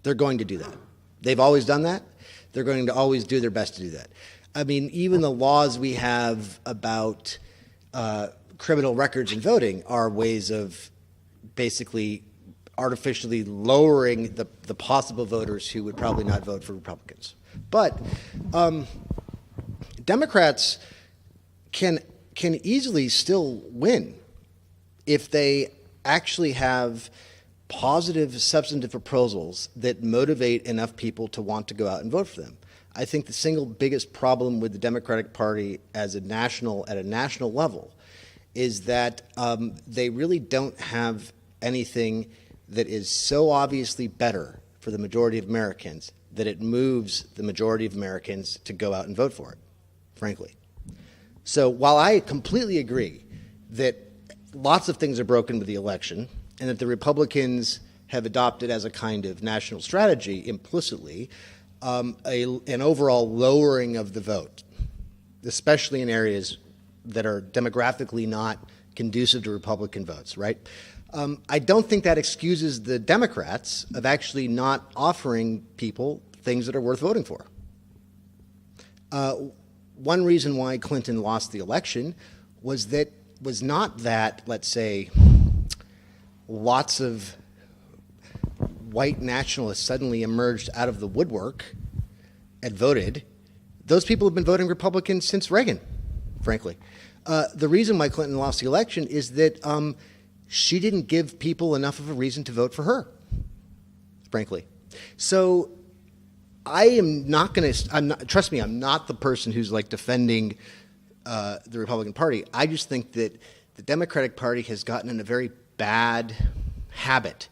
Speaker 2: They're going to do that. They've always done that. They're going to always do their best to do that. I mean, even the laws we have about criminal records and voting are ways of basically artificially lowering the possible voters who would probably not vote for Republicans. But Democrats can easily still win if they actually have positive, substantive proposals that motivate enough people to want to go out and vote for them. I think the single biggest problem with the Democratic Party at a national level is that they really don't have anything that is so obviously better for the majority of Americans that it moves the majority of Americans to go out and vote for it, frankly. So while I completely agree that lots of things are broken with the election and that the Republicans have adopted as a kind of national strategy implicitly an overall lowering of the vote, especially in areas that are demographically not conducive to Republican votes, right? I don't think that excuses the Democrats of actually not offering people things that are worth voting for. One reason why Clinton lost the election was not that, let's say, lots of white nationalists suddenly emerged out of the woodwork and voted. Those people have been voting Republican since Reagan, frankly. The reason why Clinton lost the election is that she didn't give people enough of a reason to vote for her, frankly. So I am not going to, trust me, I'm not the person who's like defending the Republican Party. I just think that the Democratic Party has gotten in a very bad habit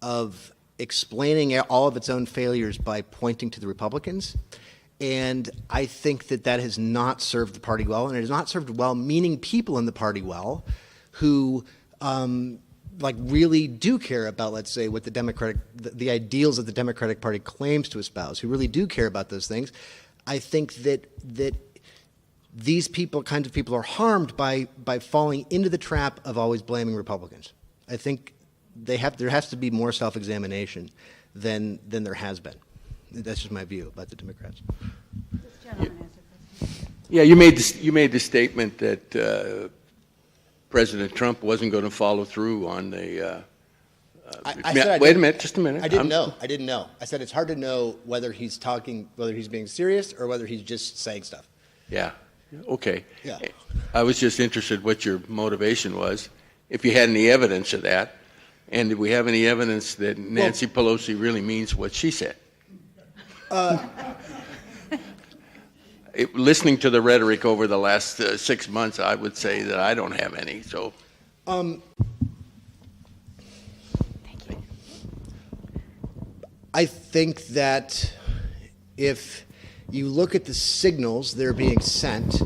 Speaker 2: of explaining all of its own failures by pointing to the Republicans. And I think that has not served the party well, and it has not served well-meaning people in the party well who really do care about, let's say, what the ideals that the Democratic Party claims to espouse, who really do care about those things. I think that these kinds of people are harmed by falling into the trap of always blaming Republicans. I think there has to be more self-examination than there has been. That's just my view about the Democrats.
Speaker 1: This gentleman has a question.
Speaker 7: Yeah, you made the statement that President Trump wasn't going to follow through on the. Wait a minute, just a minute.
Speaker 2: I didn't know. I said it's hard to know whether he's being serious or whether he's just saying stuff.
Speaker 7: Yeah. Okay.
Speaker 2: Yeah.
Speaker 7: I was just interested what your motivation was, if you had any evidence of that, and did we have any evidence that Nancy Pelosi really means what she said? Listening to the rhetoric over the last 6 months, I would say that I don't have any. So,
Speaker 2: I think that if you look at the signals that are being sent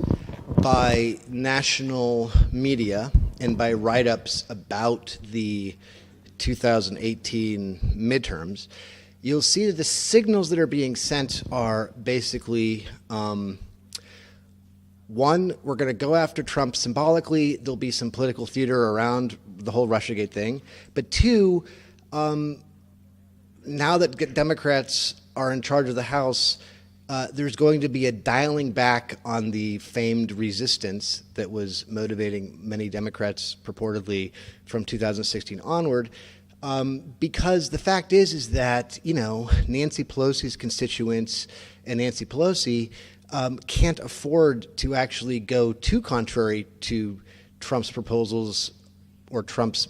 Speaker 2: by national media and by write-ups about the 2018 midterms, you'll see that the signals that are being sent are basically, one, we're going to go after Trump symbolically. There'll be some political theater around the whole Russiagate thing. But two, now that Democrats are in charge of the House, there's going to be a dialing back on the famed resistance that was motivating many Democrats purportedly from 2016 onward. Because the fact is that, Nancy Pelosi's constituents and Nancy Pelosi can't afford to actually go too contrary to Trump's proposals or Trump's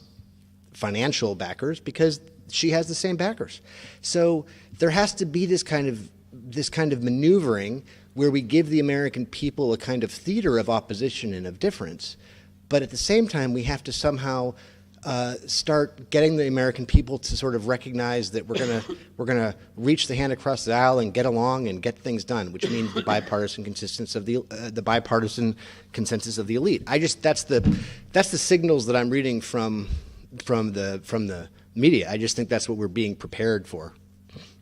Speaker 2: financial backers because she has the same backers. So there has to be this kind of maneuvering where we give the American people a kind of theater of opposition and of difference, but at the same time we have to somehow start getting the American people to sort of recognize that we're gonna reach the hand across the aisle and get along and get things done, which means the bipartisan consensus of the elite. That's the signals that I'm reading from the media. I just think that's what we're being prepared for.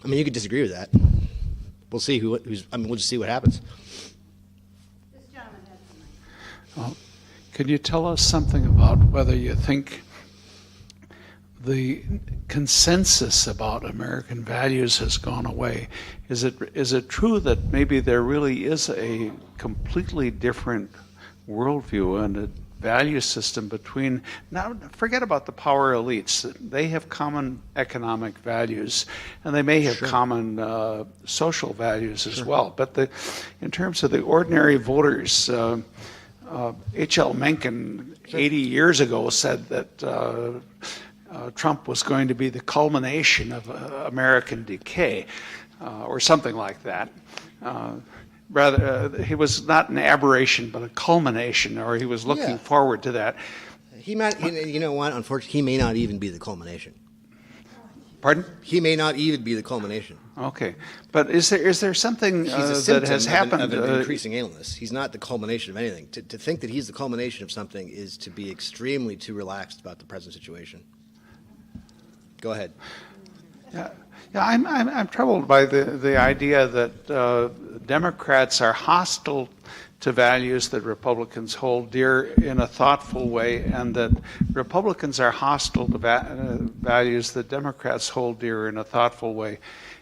Speaker 2: I mean, you could disagree with that. We'll see we'll just see what happens.
Speaker 1: This gentleman has the mic.
Speaker 8: Could you tell us something about whether you think the consensus about American values has gone away. Is it true that maybe there really is a completely different worldview and a value system between, now forget about the power elites, they have common economic values and they may have common social values as well, but in terms of the ordinary voters, H.L. Mencken 80 years ago said that Trump was going to be the culmination of American decay, or something like that. Rather, he was not an aberration, but a culmination, or he was looking forward to that.
Speaker 2: He might, you know what? Unfortunately, he may not even be the culmination.
Speaker 8: Pardon?
Speaker 2: He may not even be the culmination.
Speaker 8: Okay, but is there something
Speaker 2: He's a
Speaker 8: that
Speaker 2: symptom
Speaker 8: has happened?
Speaker 2: of an increasing illness. He's not the culmination of anything. To think that he's the culmination of something is to be extremely too relaxed about the present situation. Go ahead.
Speaker 8: Yeah, I'm troubled by the idea that Democrats are hostile to values that Republicans hold dear in a thoughtful way, and that Republicans are hostile to values that Democrats hold dear in a thoughtful way.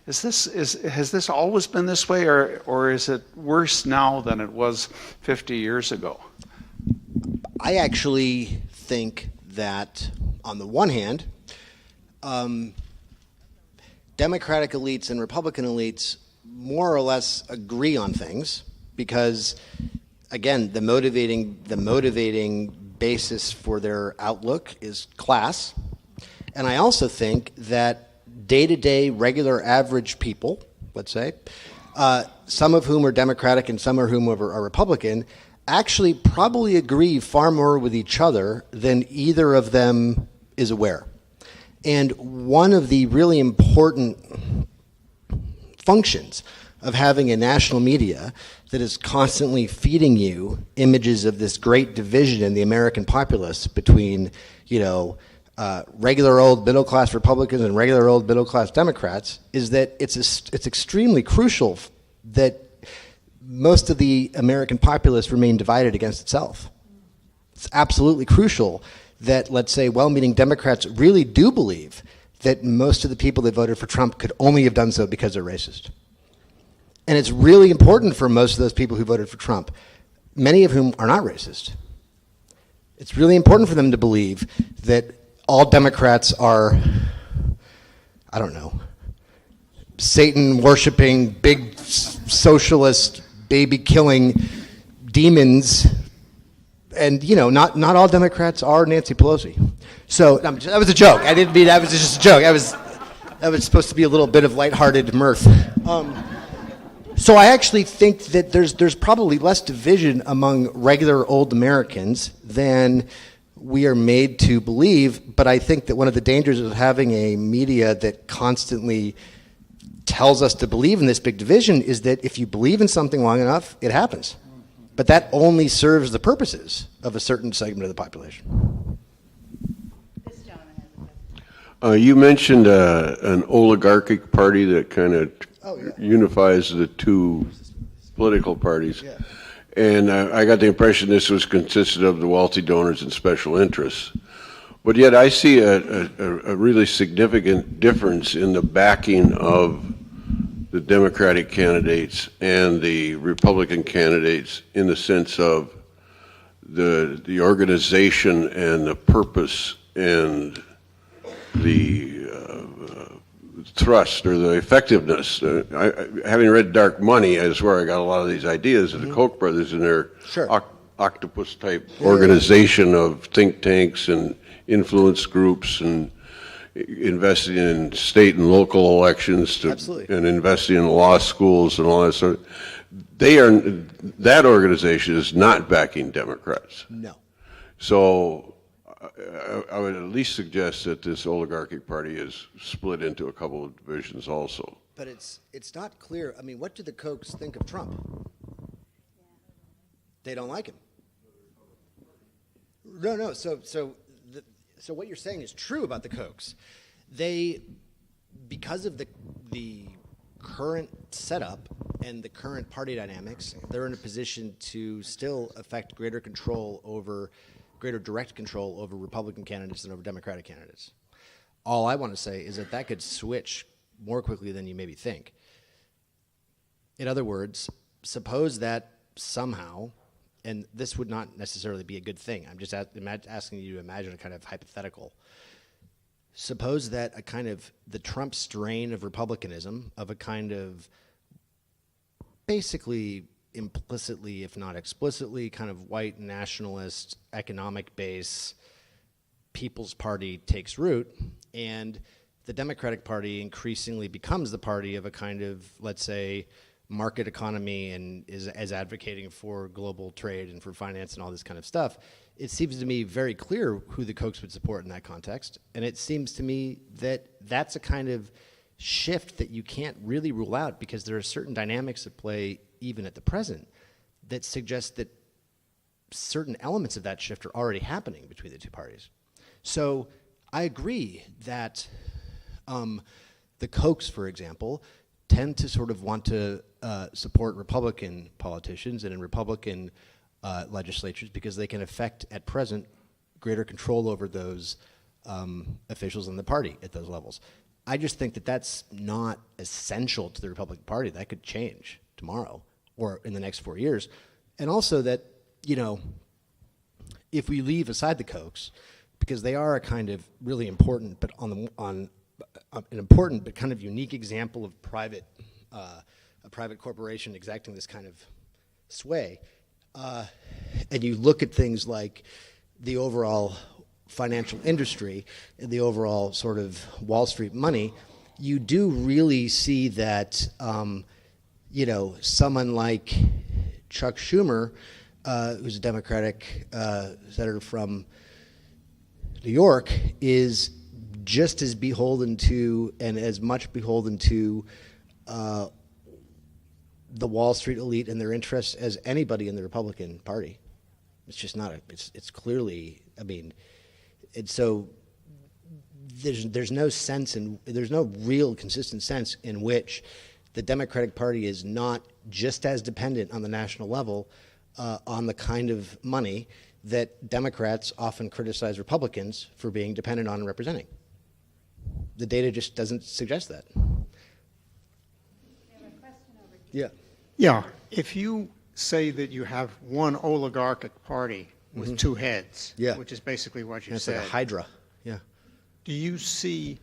Speaker 8: Has this always been this way, or is it worse now than it was 50 years ago?
Speaker 2: I actually think that, on the one hand, Democratic elites and Republican elites more or less agree on things because, again, the motivating basis for their outlook is class. And I also think that day-to-day, regular, average people, let's say, some of whom are Democratic and some of whom are Republican, actually probably agree far more with each other than either of them is aware. And one of the really important functions of having a national media that is constantly feeding you images of this great division in the American populace between, regular old middle-class Republicans and regular old middle-class Democrats is that it's extremely crucial that most of the American populace remain divided against itself. It's absolutely crucial that, let's say, well-meaning Democrats really do believe that most of the people that voted for Trump could only have done so because they're racist. And it's really important for most of those people who voted for Trump, many of whom are not racist. It's really important for them to believe that all Democrats are, I don't know, Satan-worshiping, big socialist, baby-killing demons. And, not all Democrats are Nancy Pelosi. So that was a joke. I didn't mean that was just a joke. That was supposed to be a little bit of lighthearted mirth. So I actually think that there's probably less division among regular old Americans than we are made to believe. But I think that one of the dangers of having a media that constantly tells us to believe in this big division is that if you believe in something long enough, it happens. But that only serves the purposes of a certain segment of the population.
Speaker 1: This gentleman has a question.
Speaker 9: You mentioned an oligarchic party that kind of unifies the two political parties.
Speaker 2: Yeah.
Speaker 9: And I got the impression this was consisted of the wealthy donors and special interests. But yet I see a really significant difference in the backing of the Democratic candidates and the Republican candidates in the sense of the organization and the purpose and the thrust or the effectiveness. Having read Dark Money, is where I got a lot of these ideas of the Koch brothers and their octopus-type organization of think tanks and influence groups and investing in state and local elections and investing in law schools and all that sort of. That organization is not backing Democrats.
Speaker 2: No.
Speaker 9: So I would at least suggest that this oligarchic party is split into a couple of divisions also.
Speaker 2: But it's not clear. I mean, what do the Kochs think of Trump? They don't like him. No. So what you're saying is true about the Kochs. They, because of the current setup and the current party dynamics, they're in a position to still affect greater direct control over Republican candidates than over Democratic candidates. All I want to say is that could switch more quickly than you maybe think. In other words, suppose that somehow, and this would not necessarily be a good thing, I'm just asking you to imagine a kind of hypothetical. Suppose that a kind of the Trump strain of republicanism, of a kind of basically implicitly, if not explicitly, kind of white nationalist economic base People's Party takes root, and the Democratic Party increasingly becomes the party of a kind of, let's say, market economy and is advocating for global trade and for finance and all this kind of stuff. It seems to me very clear who the Kochs would support in that context, and it seems to me that that's a kind of shift that you can't really rule out, because there are certain dynamics at play even at the present that suggest that certain elements of that shift are already happening between the two parties. So I agree that the Kochs, for example, tend to sort of want to support Republican politicians and in Republican legislatures, because they can affect, at present, greater control over those officials in the party at those levels. I just think that that's not essential to the Republican Party. That could change tomorrow or in the next 4 years. And also that, you know, if we leave aside the Kochs, because they are a kind of really important, but an important but kind of unique example of a private corporation exacting this kind of sway, and you look at things like the overall financial industry and the overall sort of Wall Street money, you do really see that, you know, someone like Chuck Schumer, who's a Democratic senator from New York, is just as beholden to and as much beholden to the Wall Street elite and their interests as anybody in the Republican Party. It's just not it's clearly, I mean, it's so there's no sense in, there's no real consistent sense in which the Democratic Party is not just as dependent on the national level on the kind of money that Democrats often criticize Republicans for being dependent on and representing. The data just doesn't suggest that. Yeah.
Speaker 10: Yeah. If you say that you have one oligarchic party with two heads,
Speaker 2: Yeah.
Speaker 10: which is basically what you
Speaker 2: It's
Speaker 10: said,
Speaker 2: like a hydra. Yeah.
Speaker 10: do you see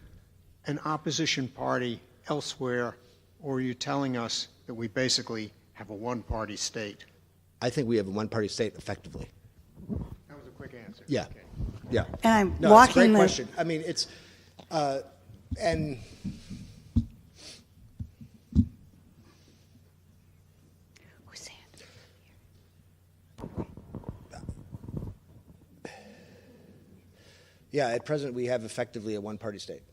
Speaker 10: an opposition party elsewhere, or are you telling us that we basically have a one-party state?
Speaker 2: I think we have a one-party state effectively.
Speaker 10: That was a quick answer.
Speaker 2: Yeah.
Speaker 10: Okay.
Speaker 2: Yeah.
Speaker 1: And I'm
Speaker 2: No, it's a
Speaker 1: walking
Speaker 2: great
Speaker 1: the
Speaker 2: question. I mean, it's and
Speaker 1: Whose hand?
Speaker 2: yeah, at present we have effectively a one-party state.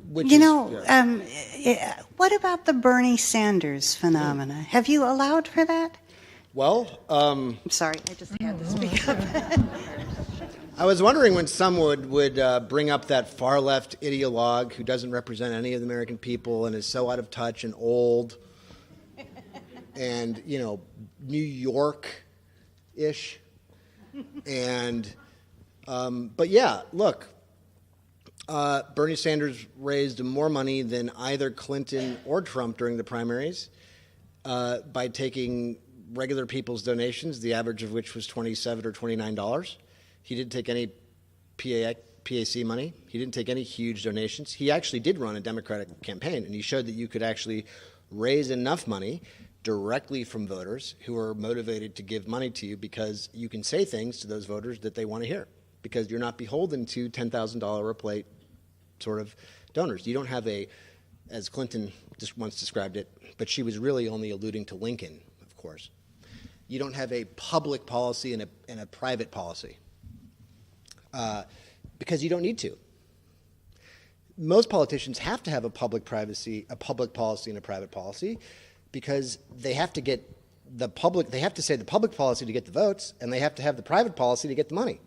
Speaker 2: Which
Speaker 1: You
Speaker 2: is-
Speaker 1: know,
Speaker 2: yeah.
Speaker 1: what about the Bernie Sanders phenomena? Have you allowed for that?
Speaker 2: Well,
Speaker 1: I'm sorry, I just had to speak up.
Speaker 2: I was wondering when someone would bring up that far-left ideologue who doesn't represent any of the American people and is so out of touch and old and, you know, New York-ish. And, but yeah, look, Bernie Sanders raised more money than either Clinton or Trump during the primaries by taking regular people's donations, the average of which was $27 or $29. He didn't take any PAC money. He didn't take any huge donations. He actually did run a Democratic campaign, and he showed that you could actually raise enough money directly from voters who are motivated to give money to you, because you can say things to those voters that they want to hear, because you're not beholden to $10,000 a plate sort of donors. You don't have a, as Clinton just once described it, but she was really only alluding to Lincoln, of course. You don't have a public policy and a private policy. Because you don't need to. Most politicians have to have a public policy, and a private policy, because they have to get they have to say the public policy to get the votes, and they have to have the private policy to get the money.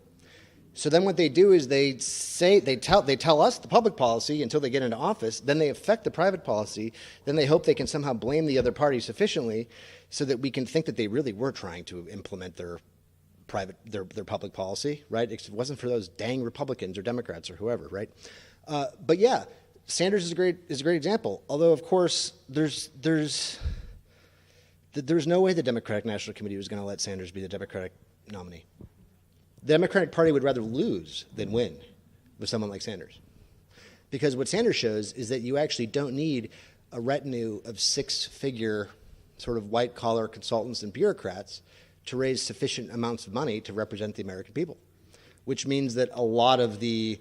Speaker 2: So then what they do is they tell us the public policy until they get into office, then they affect the private policy, then they hope they can somehow blame the other party sufficiently so that we can think that they really were trying to implement their their public policy, right? If it wasn't for those dang Republicans or Democrats or whoever, right? But yeah, Sanders is a great example. Although of course there's no way the Democratic National Committee was going to let Sanders be the Democratic nominee. The Democratic Party would rather lose than win with someone like Sanders. Because what Sanders shows is that you actually don't need a retinue of six-figure sort of white-collar consultants and bureaucrats to raise sufficient amounts of money to represent the American people, which means that a lot of the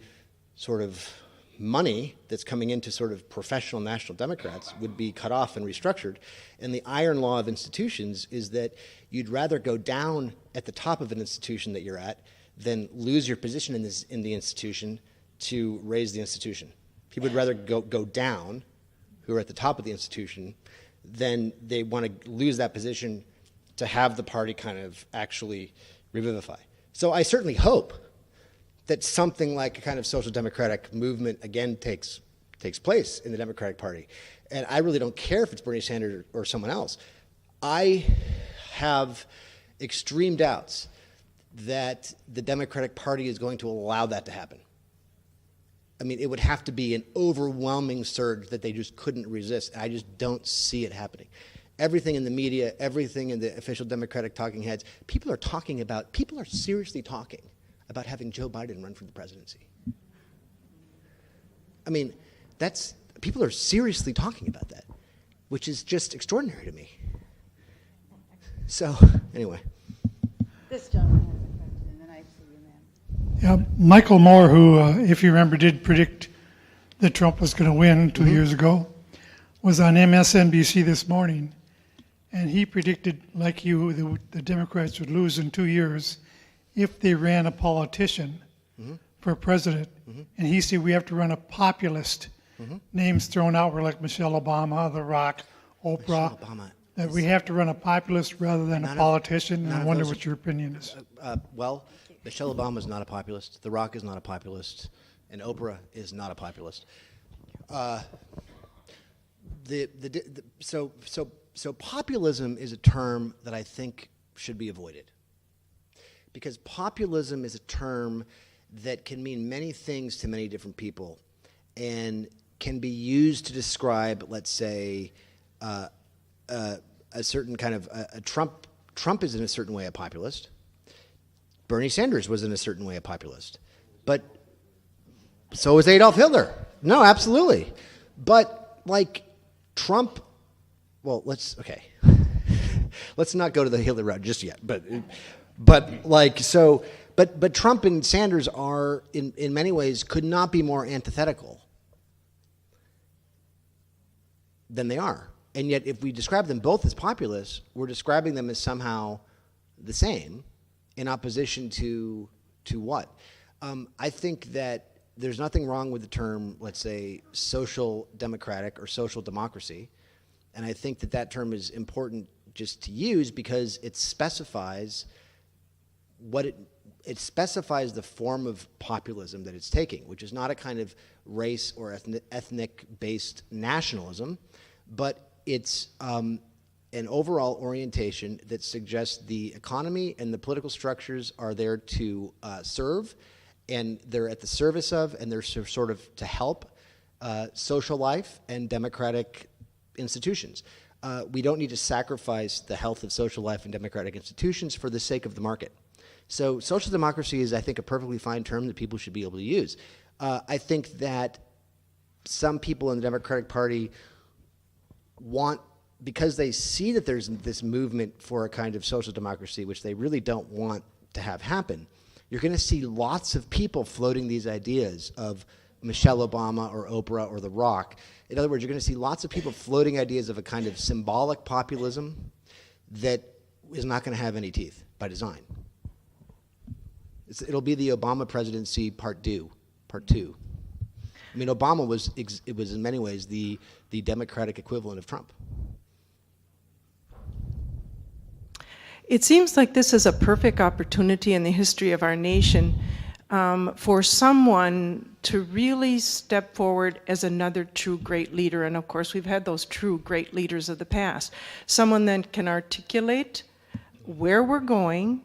Speaker 2: sort of money that's coming into sort of professional national Democrats would be cut off and restructured. And the iron law of institutions is that you'd rather go down at the top of an institution that you're at than lose your position in the institution to raise the institution. People would rather go down, who are at the top of the institution, than they want to lose that position to have the party kind of actually revivify. So I certainly hope that something like a kind of social democratic movement again takes place in the Democratic Party. And I really don't care if it's Bernie Sanders or someone else. I have extreme doubts that the Democratic Party is going to allow that to happen. I mean, it would have to be an overwhelming surge that they just couldn't resist. I just don't see it happening. Everything in the media, everything in the official Democratic talking heads, people are seriously talking about having Joe Biden run for the presidency. I mean, people are seriously talking about that, which is just extraordinary to me. So, anyway.
Speaker 1: This gentleman has a question, and then I see you, ma'am.
Speaker 11: Yeah, Michael Moore, who, if you remember, did predict that Trump was going to win 2 years ago, was on MSNBC this morning, and he predicted, like you, the Democrats would lose in 2 years if they ran a politician for president. And he said we have to run a populist. Names thrown out were like Michelle Obama, The Rock, Oprah. That we have to run a populist rather than a politician. And I wonder what your opinion is.
Speaker 2: Well, Michelle Obama is not a populist. The Rock is not a populist. And Oprah is not a populist. So populism is a term that I think should be avoided. Because populism is a term that can mean many things to many different people and can be used to describe, let's say, a certain kind of Trump is in a certain way a populist. Bernie Sanders was in a certain way a populist. But so was Adolf Hitler. No, absolutely. But like Trump, well, let's not go to the Hitler route just yet. But Trump and Sanders are in many ways could not be more antithetical than they are. And yet if we describe them both as populists, we're describing them as somehow the same in opposition to what? I think that there's nothing wrong with the term, let's say, social democratic or social democracy. And I think that term is important just to use because it specifies it specifies the form of populism that it's taking, which is not a kind of race or ethnic-based nationalism, but it's an overall orientation that suggests the economy and the political structures are there to serve, and they're at the service of, and they're sort of to help social life and democratic institutions. We don't need to sacrifice the health of social life and democratic institutions for the sake of the market. So social democracy is, I think, a perfectly fine term that people should be able to use. I think that some people in the Democratic Party want, because they see that there's this movement for a kind of social democracy, which they really don't want to have happen, you're going to see lots of people floating these ideas of Michelle Obama or Oprah or The Rock. In other words, you're going to see lots of people floating ideas of a kind of symbolic populism that is not going to have any teeth by design. It'll be the Obama presidency part two. I mean, Obama was in many ways the Democratic equivalent of Trump.
Speaker 12: It seems like this is a perfect opportunity in the history of our nation for someone to really step forward as another true great leader. And of course, we've had those true great leaders of the past. Someone that can articulate where we're going,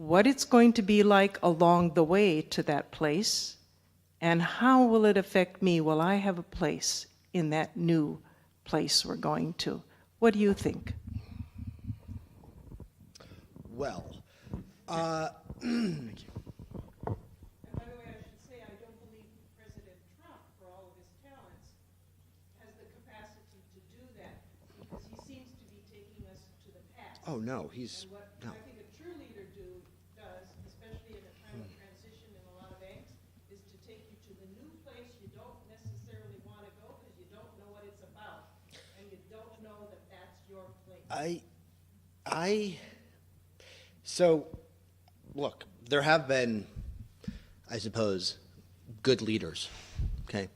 Speaker 12: what it's going to be like along the way to that place, and how will it affect me? Will I have a place in that new place we're going to? What do you think?
Speaker 2: Well,
Speaker 12: And by the way, I should say, I don't believe President Trump, for all of his talents, has the capacity to do that, because he seems to be taking us to the past.
Speaker 2: oh no, he's,
Speaker 12: And what
Speaker 2: no.
Speaker 12: I think a true leader does, especially in a time of transition and a lot of angst, is to take you to the new place you don't necessarily want to go because you don't know what it's about, and you don't know that that's your place.
Speaker 2: So, look, there have been, I suppose, good leaders, okay,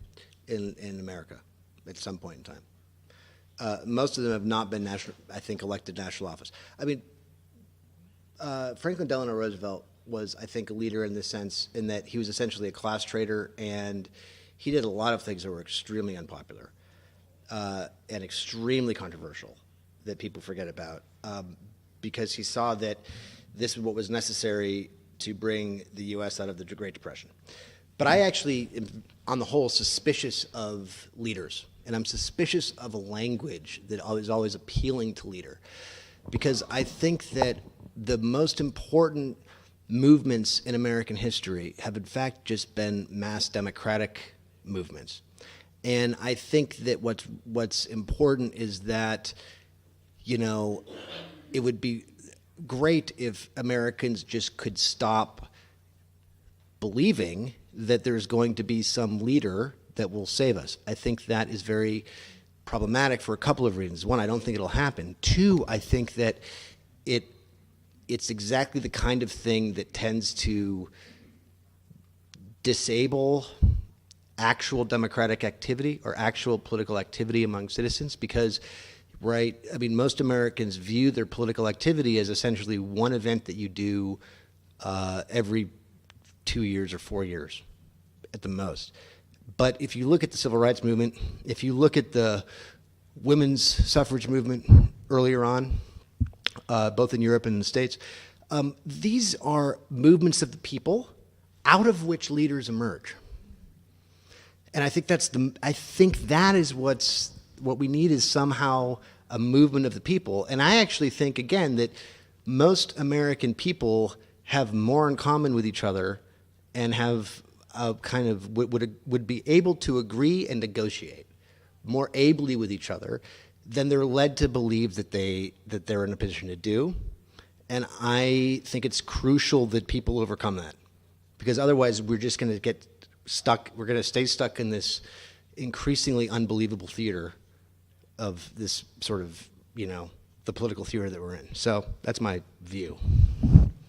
Speaker 2: in America at some point in time. Most of them have not been elected national office. I mean, Franklin Delano Roosevelt was, I think, a leader in this sense, in that he was essentially a class trader, and he did a lot of things that were extremely unpopular and extremely controversial that people forget about, because he saw that this is what was necessary to bring the U.S. out of the Great Depression. But I actually am, on the whole, suspicious of leaders, and I'm suspicious of a language that is always appealing to leader, because I think that the most important movements in American history have in fact just been mass democratic movements. And I think that what's important is that, you know, it would be great if Americans just could stop believing that there's going to be some leader that will save us. I think that is very problematic for a couple of reasons. One, I don't think it'll happen. Two, I think that it's exactly the kind of thing that tends to disable actual democratic activity or actual political activity among citizens, because right, I mean, most Americans view their political activity as essentially one event that you do every 2 years or 4 years at the most. But if you look at the civil rights movement, if you look at the women's suffrage movement earlier on, both in Europe and in the States, these are movements of the people out of which leaders emerge. And I think that is what we need, is somehow a movement of the people. And I actually think, again, that most American people have more in common with each other and have a kind of would be able to agree and negotiate more ably with each other than they're led to believe that they're in a position to do. And I think it's crucial that people overcome that, because otherwise we're just going to get stuck. We're going to stay stuck in this increasingly unbelievable theater of this sort of, you know, the political theater that we're in. So that's my view.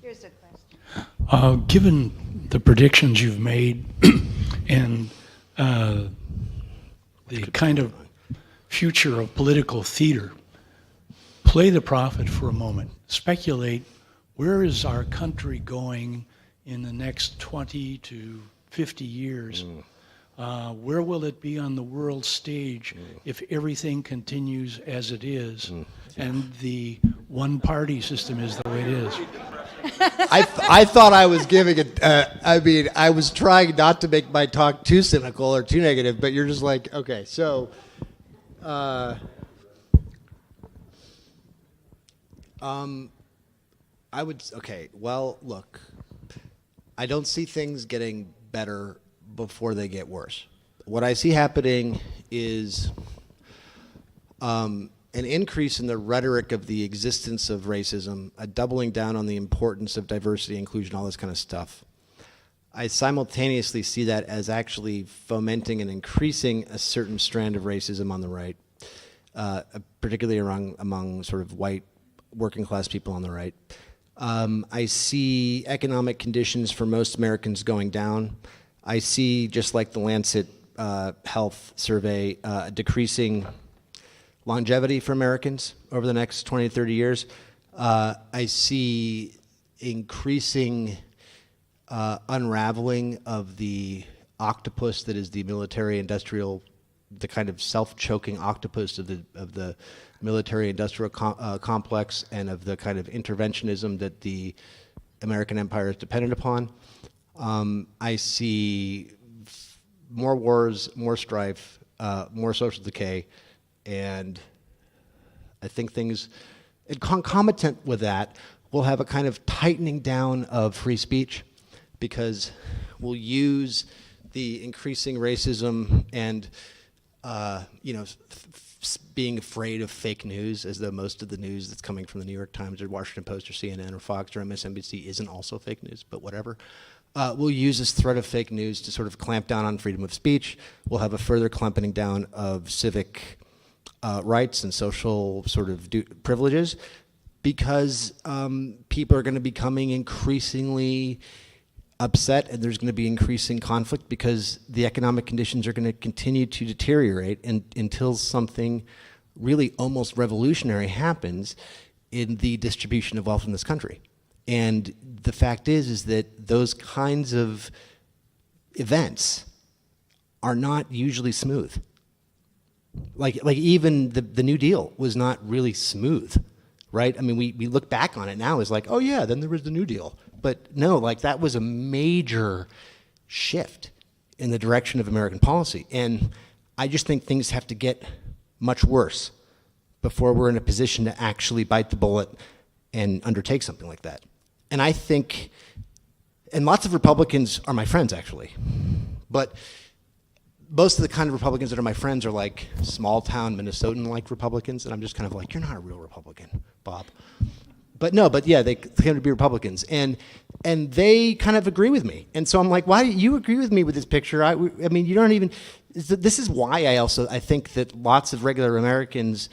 Speaker 1: Here's a question.
Speaker 13: Given the predictions you've made and the kind of future of political theater, play the prophet for a moment. Speculate, where is our country going in the next 20 to 50 years? Where will it be on the world stage if everything continues as it is and the one-party system is the way it is?
Speaker 2: I thought I was giving it, I mean, I was trying not to make my talk too cynical or too negative, but you're just like, okay, so, okay, well, look, I don't see things getting better before they get worse. What I see happening is an increase in the rhetoric of the existence of racism, a doubling down on the importance of diversity, inclusion, all this kind of stuff. I simultaneously see that as actually fomenting and increasing a certain strand of racism on the right, particularly among sort of white working class people on the right. I see economic conditions for most Americans going down. I see, just like the Lancet Health Survey, decreasing longevity for Americans over the next 20 to 30 years. I see increasing unraveling of the octopus that is the military-industrial, the kind of self-choking octopus of the military-industrial complex, and of the kind of interventionism that the American empire is dependent upon. I see more wars, more strife, more social decay, and I think things, and concomitant with that, we'll have a kind of tightening down of free speech, because we'll use the increasing racism and being afraid of fake news, as though most of the news that's coming from the New York Times or Washington Post or CNN or Fox or MSNBC isn't also fake news, but whatever. We'll use this threat of fake news to sort of clamp down on freedom of speech. We'll have a further clamping down of civic rights and social sort of privileges, because people are going to be becoming increasingly upset, and there's going to be increasing conflict, because the economic conditions are going to continue to deteriorate until something really almost revolutionary happens in the distribution of wealth in this country. And the fact is that those kinds of events are not usually smooth. Like even the New Deal was not really smooth, right? I mean, we look back on it now as like, oh yeah, then there was the New Deal. But no, like that was a major shift in the direction of American policy. And I just think things have to get much worse before we're in a position to actually bite the bullet and undertake something like that. And I think, and lots of Republicans are my friends actually, but most of the kind of Republicans that are my friends are like small town Minnesotan-like Republicans, and I'm just kind of like, you're not a real Republican, Bob. But yeah, they claim to be Republicans, and they kind of agree with me. And so I'm like, why do you agree with me with this picture? I mean, you don't even. This is why I think that lots of regular Americans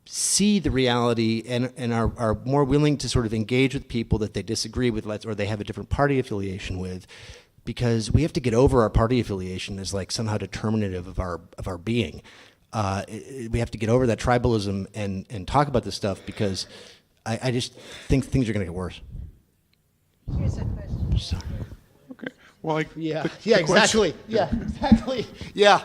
Speaker 2: see the reality and are more willing to sort of engage with people that they disagree with, or they have a different party affiliation with, because we have to get over our party affiliation as like somehow determinative of our being. We have to get over that tribalism and talk about this stuff, because I just think things are going to get worse.
Speaker 1: Here's a question.
Speaker 2: Sorry.
Speaker 8: Okay. Well,
Speaker 2: Exactly. Yeah, exactly. Yeah.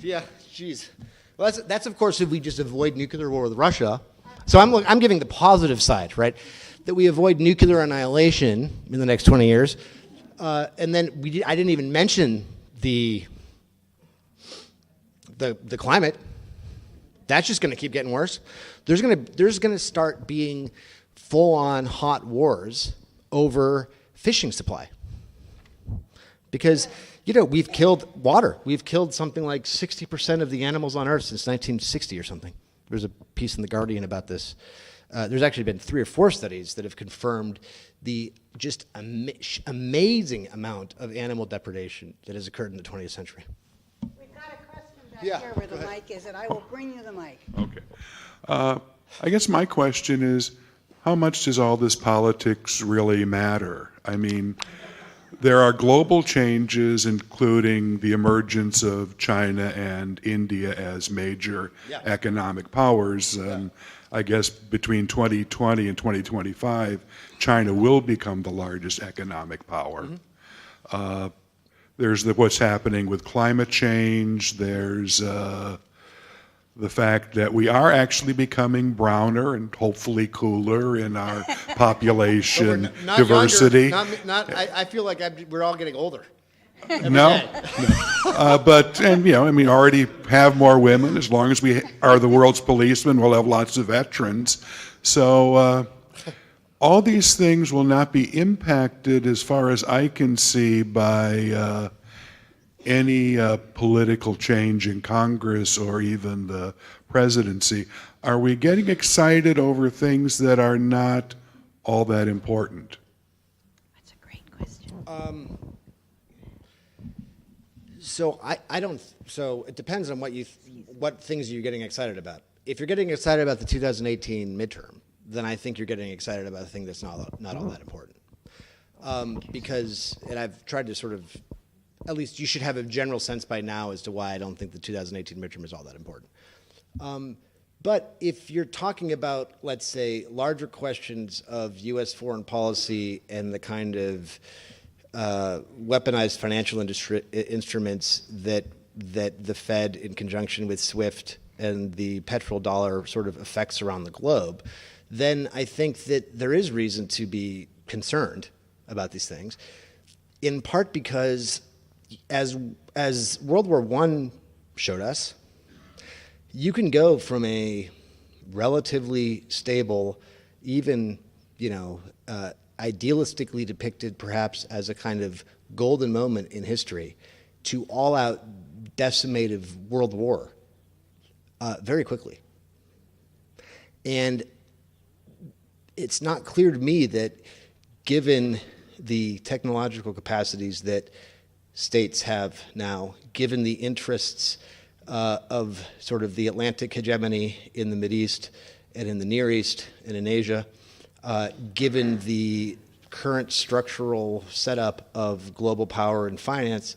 Speaker 2: Jeez. Well, that's of course if we just avoid nuclear war with Russia. So I'm giving the positive side, right? That we avoid nuclear annihilation in the next 20 years, and then I didn't even mention the climate. That's just going to keep getting worse. There's going to start being full-on hot wars over fishing supply, because we've killed water. We've killed something like 60% of the animals on Earth since 1960 or something. There's a piece in The Guardian about this. There's actually been 3 or 4 studies that have confirmed the just amazing amount of animal depredation that has occurred in the 20th century.
Speaker 1: We've got a question back here where the mic is, and I will bring you the mic.
Speaker 14: Okay. I guess my question is, how much does all this politics really matter? I mean, there are global changes, including the emergence of China and India as major economic powers. And I guess between 2020 and 2025, China will become the largest economic power. Mm-hmm. There's what's happening with climate change. There's the fact that we are actually becoming browner and hopefully cooler in our population
Speaker 2: not
Speaker 14: diversity.
Speaker 2: Younger, I feel like we're all getting older.
Speaker 14: No. Already have more women. As long as we are the world's policemen, we'll have lots of veterans. So all these things will not be impacted, as far as I can see, by any political change in Congress or even the presidency. Are we getting excited over things that are not all that important?
Speaker 6: That's a great question.
Speaker 2: So I don't. So it depends on what things you're getting excited about. If you're getting excited about the 2018 midterm, then I think you're getting excited about a thing that's not all that important. Because, and I've tried to sort of, at least you should have a general sense by now as to why I don't think the 2018 midterm is all that important. But if you're talking about, let's say, larger questions of U.S. foreign policy and the kind of weaponized financial instruments that the Fed, in conjunction with SWIFT and the petrodollar, sort of affects around the globe, then I think that there is reason to be concerned about these things, in part because as World War I showed us, you can go from a relatively stable, even, idealistically depicted perhaps as a kind of golden moment in history, to all-out decimative world war very quickly. And it's not clear to me that, given the technological capacities that states have now, given the interests of sort of the Atlantic hegemony in the Mideast and in the Near East and in Asia, given the current structural setup of global power and finance,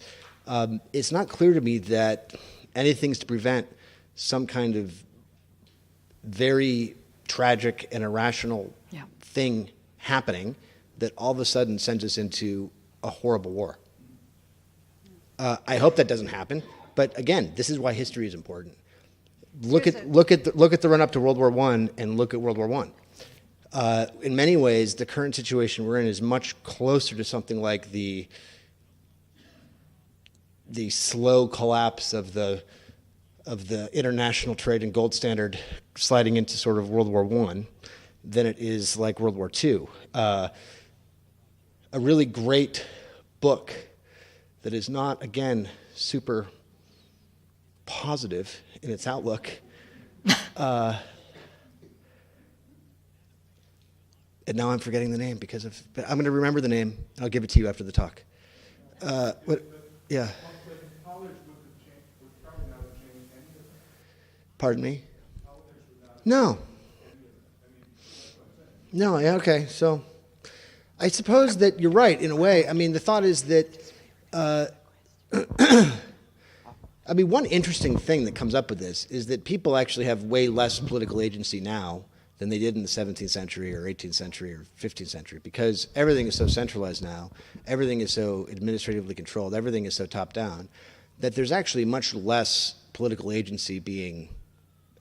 Speaker 2: it's not clear to me that anything's to prevent some kind of very tragic and irrational thing happening that all of a sudden sends us into a horrible war. I hope that doesn't happen, but again, this is why history is important. Look at the run up to World War I and look at World War I. In many ways, the current situation we're in is much closer to something like the slow collapse of the international trade and gold standard sliding into sort of World War I than it is like World War II. A really great book that is not, again, super positive in its outlook. And now I'm forgetting the name but I'm going to remember the name. I'll give it to you after the talk. Yeah. Pardon me? No. No, yeah, okay. So I suppose that you're right in a way. I mean, the thought is that, one interesting thing that comes up with this is that people actually have way less political agency now than they did in the 17th century or 18th century or 15th century, because everything is so centralized now, everything is so administratively controlled, everything is so top-down, that there's actually much less political agency being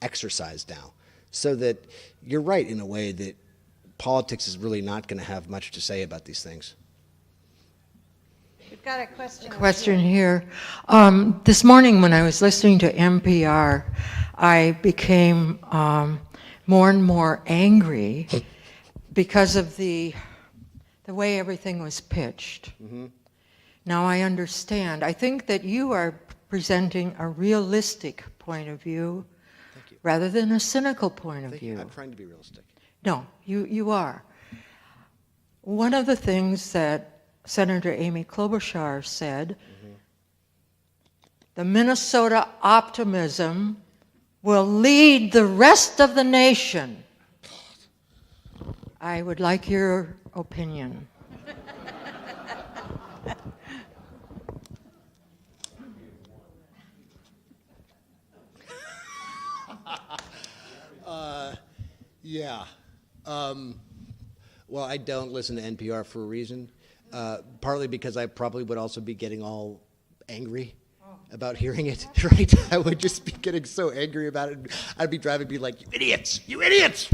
Speaker 2: exercised now. So that you're right in a way that politics is really not going to have much to say about these things.
Speaker 1: We've got a question.
Speaker 15: Question here. This morning when I was listening to NPR, I became more and more angry because of the way everything was pitched. Mm-hmm. Now I understand. I think that you are presenting a realistic point of view rather than a cynical point of view.
Speaker 2: I'm trying to be realistic.
Speaker 15: No, you are. One of the things that Senator Amy Klobuchar said, the Minnesota optimism will lead the rest of the nation. I would like your opinion.
Speaker 2: Yeah. Well, I don't listen to NPR for a reason. Partly because I probably would also be getting all angry about hearing it, right? I would just be getting so angry about it. I'd be driving, be like, you idiots!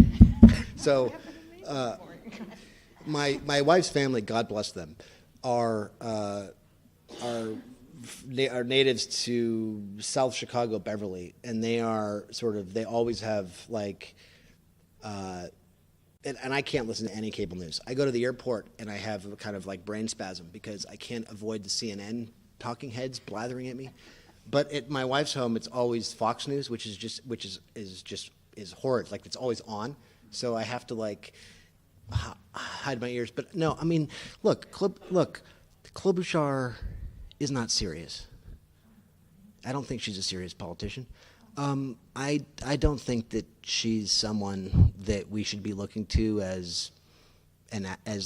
Speaker 2: So, my wife's family, God bless them, are natives to South Chicago, Beverly, and they always have like, and I can't listen to any cable news. I go to the airport and I have a kind of like brain spasm because I can't avoid the CNN talking heads blathering at me. But at my wife's home, it's always Fox News, which is horrid. Like, it's always on. So I have to like hide my ears. But no, I mean, look, Klobuchar is not serious. I don't think she's a serious politician. I don't think that she's someone that we should be looking to as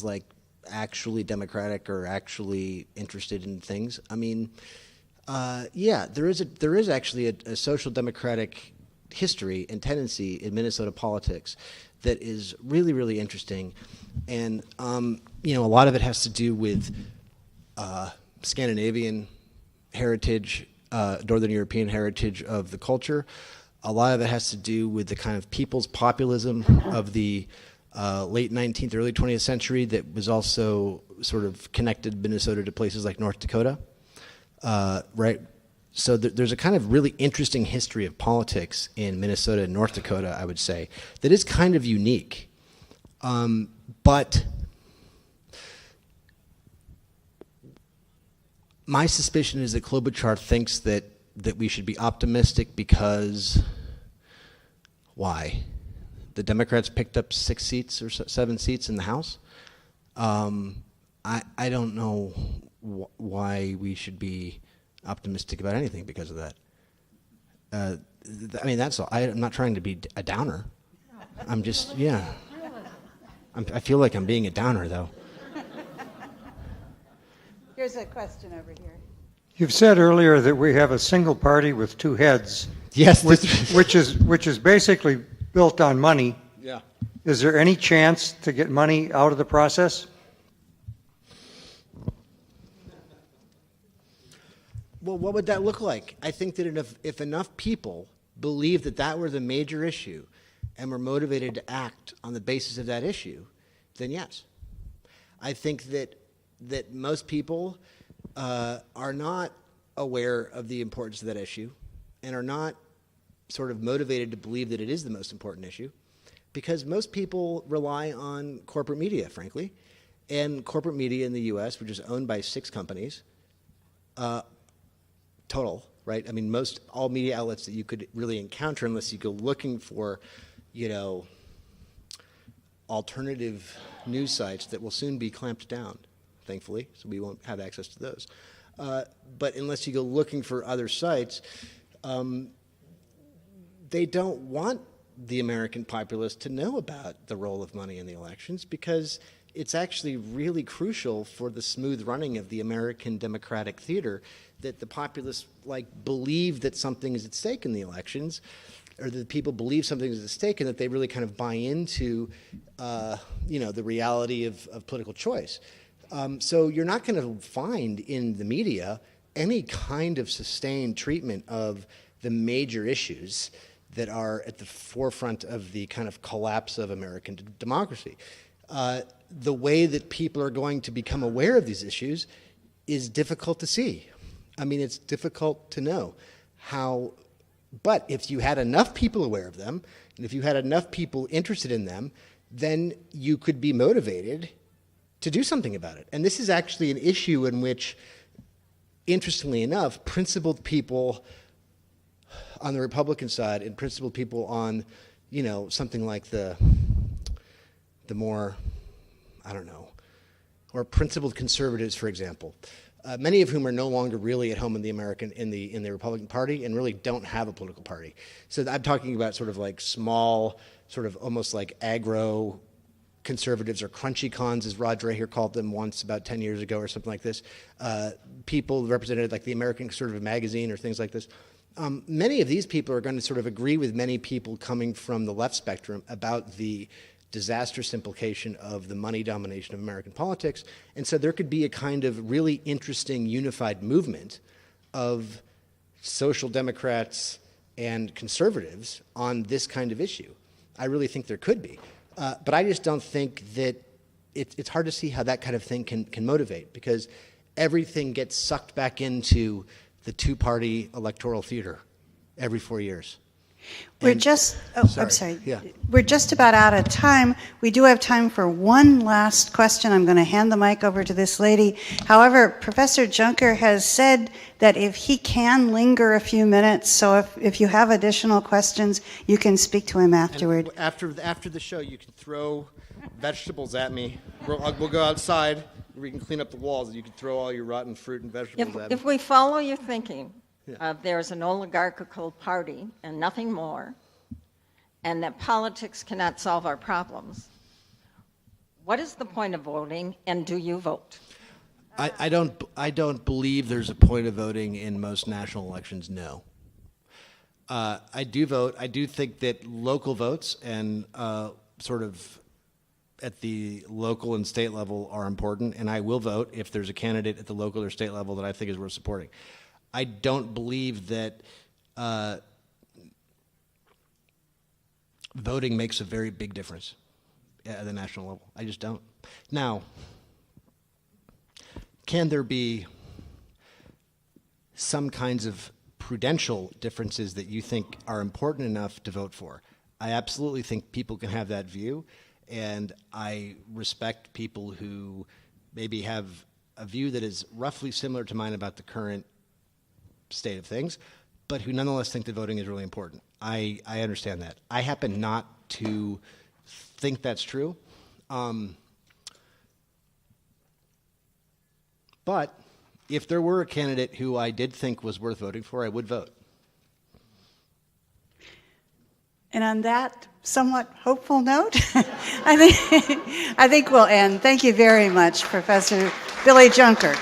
Speaker 2: like actually democratic or actually interested in things. I mean, yeah, there is actually a social democratic history and tendency in Minnesota politics that is really, really interesting, and a lot of it has to do with Scandinavian heritage. Northern European heritage of the culture. A lot of it has to do with the kind of people's populism of the late 19th, early 20th century that was also sort of connected Minnesota to places like North Dakota, right? So there's a kind of really interesting history of politics in Minnesota and North Dakota, I would say, that is kind of unique. But my suspicion is that Klobuchar thinks that we should be optimistic because, why? The Democrats picked up 6 seats or 7 seats in the House. I don't know why we should be optimistic about anything because of that. I mean, that's all. I'm not trying to be a downer. I'm just, yeah. I feel like I'm being a downer, though.
Speaker 1: Here's a question over here.
Speaker 16: You've said earlier that we have a single party with 2 heads.
Speaker 2: Yes.
Speaker 16: Which is basically built on money.
Speaker 2: Yeah.
Speaker 16: Is there any chance to get money out of the process?
Speaker 2: Well, what would that look like? I think that if enough people believe that that were the major issue and were motivated to act on the basis of that issue, then yes. I think that most people are not aware of the importance of that issue and are not sort of motivated to believe that it is the most important issue because most people rely on corporate media, frankly. And corporate media in the U.S., which is owned by 6 companies, total, right? I mean, all media outlets that you could really encounter, unless you go looking for, alternative news sites that will soon be clamped down, thankfully, so we won't have access to those. But unless you go looking for other sites, they don't want the American populace to know about the role of money in the elections because it's actually really crucial for the smooth running of the American democratic theater that the populace believe that something is at stake in the elections, or that people believe something is at stake and that they really kind of buy into the reality of political choice. So you're not going to find in the media any kind of sustained treatment of the major issues that are at the forefront of the kind of collapse of American democracy. The way that people are going to become aware of these issues is difficult to see. I mean, it's difficult to know how, but if you had enough people aware of them, and if you had enough people interested in them, then you could be motivated to do something about it. And this is actually an issue in which, interestingly enough, principled people on the Republican side and principled people on, something like the more, I don't know, or principled conservatives, for example, many of whom are no longer really at home in the Republican Party and really don't have a political party. So I'm talking about sort of like small, sort of almost like agro conservatives or crunchy cons, as Rod Dreher called them once about 10 years ago or something like this. People represented like the American Conservative Magazine or things like this. Many of these people are going to sort of agree with many people coming from the left spectrum about the disastrous implication of the money domination of American politics. And so there could be a kind of really interesting unified movement of social democrats and conservatives on this kind of issue. I really think there could be. But I just don't think that it's hard to see how that kind of thing can motivate because everything gets sucked back into the 2-party electoral theater every 4 years.
Speaker 1: I'm sorry.
Speaker 2: Yeah.
Speaker 1: We're just about out of time. We do have time for one last question. I'm going to hand the mic over to this lady. However, Professor Junker has said that if he can linger a few minutes, so if you have additional questions, you can speak to him afterward.
Speaker 2: And after the show, you can throw vegetables at me. We'll go outside. We can clean up the walls. You can throw all your rotten fruit and vegetables at me.
Speaker 17: If we follow your thinking, there's an oligarchical party and nothing more, and that politics cannot solve our problems, what is the point of voting, and do you vote?
Speaker 2: I don't believe there's a point of voting in most national elections, no. I do vote. I do think that local votes and sort of at the local and state level are important, and I will vote if there's a candidate at the local or state level that I think is worth supporting. I don't believe that voting makes a very big difference at the national level. I just don't. Now, can there be some kinds of prudential differences that you think are important enough to vote for? I absolutely think people can have that view, and I respect people who maybe have a view that is roughly similar to mine about the current state of things, but who nonetheless think that voting is really important. I understand that. I happen not to think that's true. But if there were a candidate who I did think was worth voting for, I would vote.
Speaker 1: And on that somewhat hopeful note, I think we'll end. Thank you very much, Professor Billy Junker.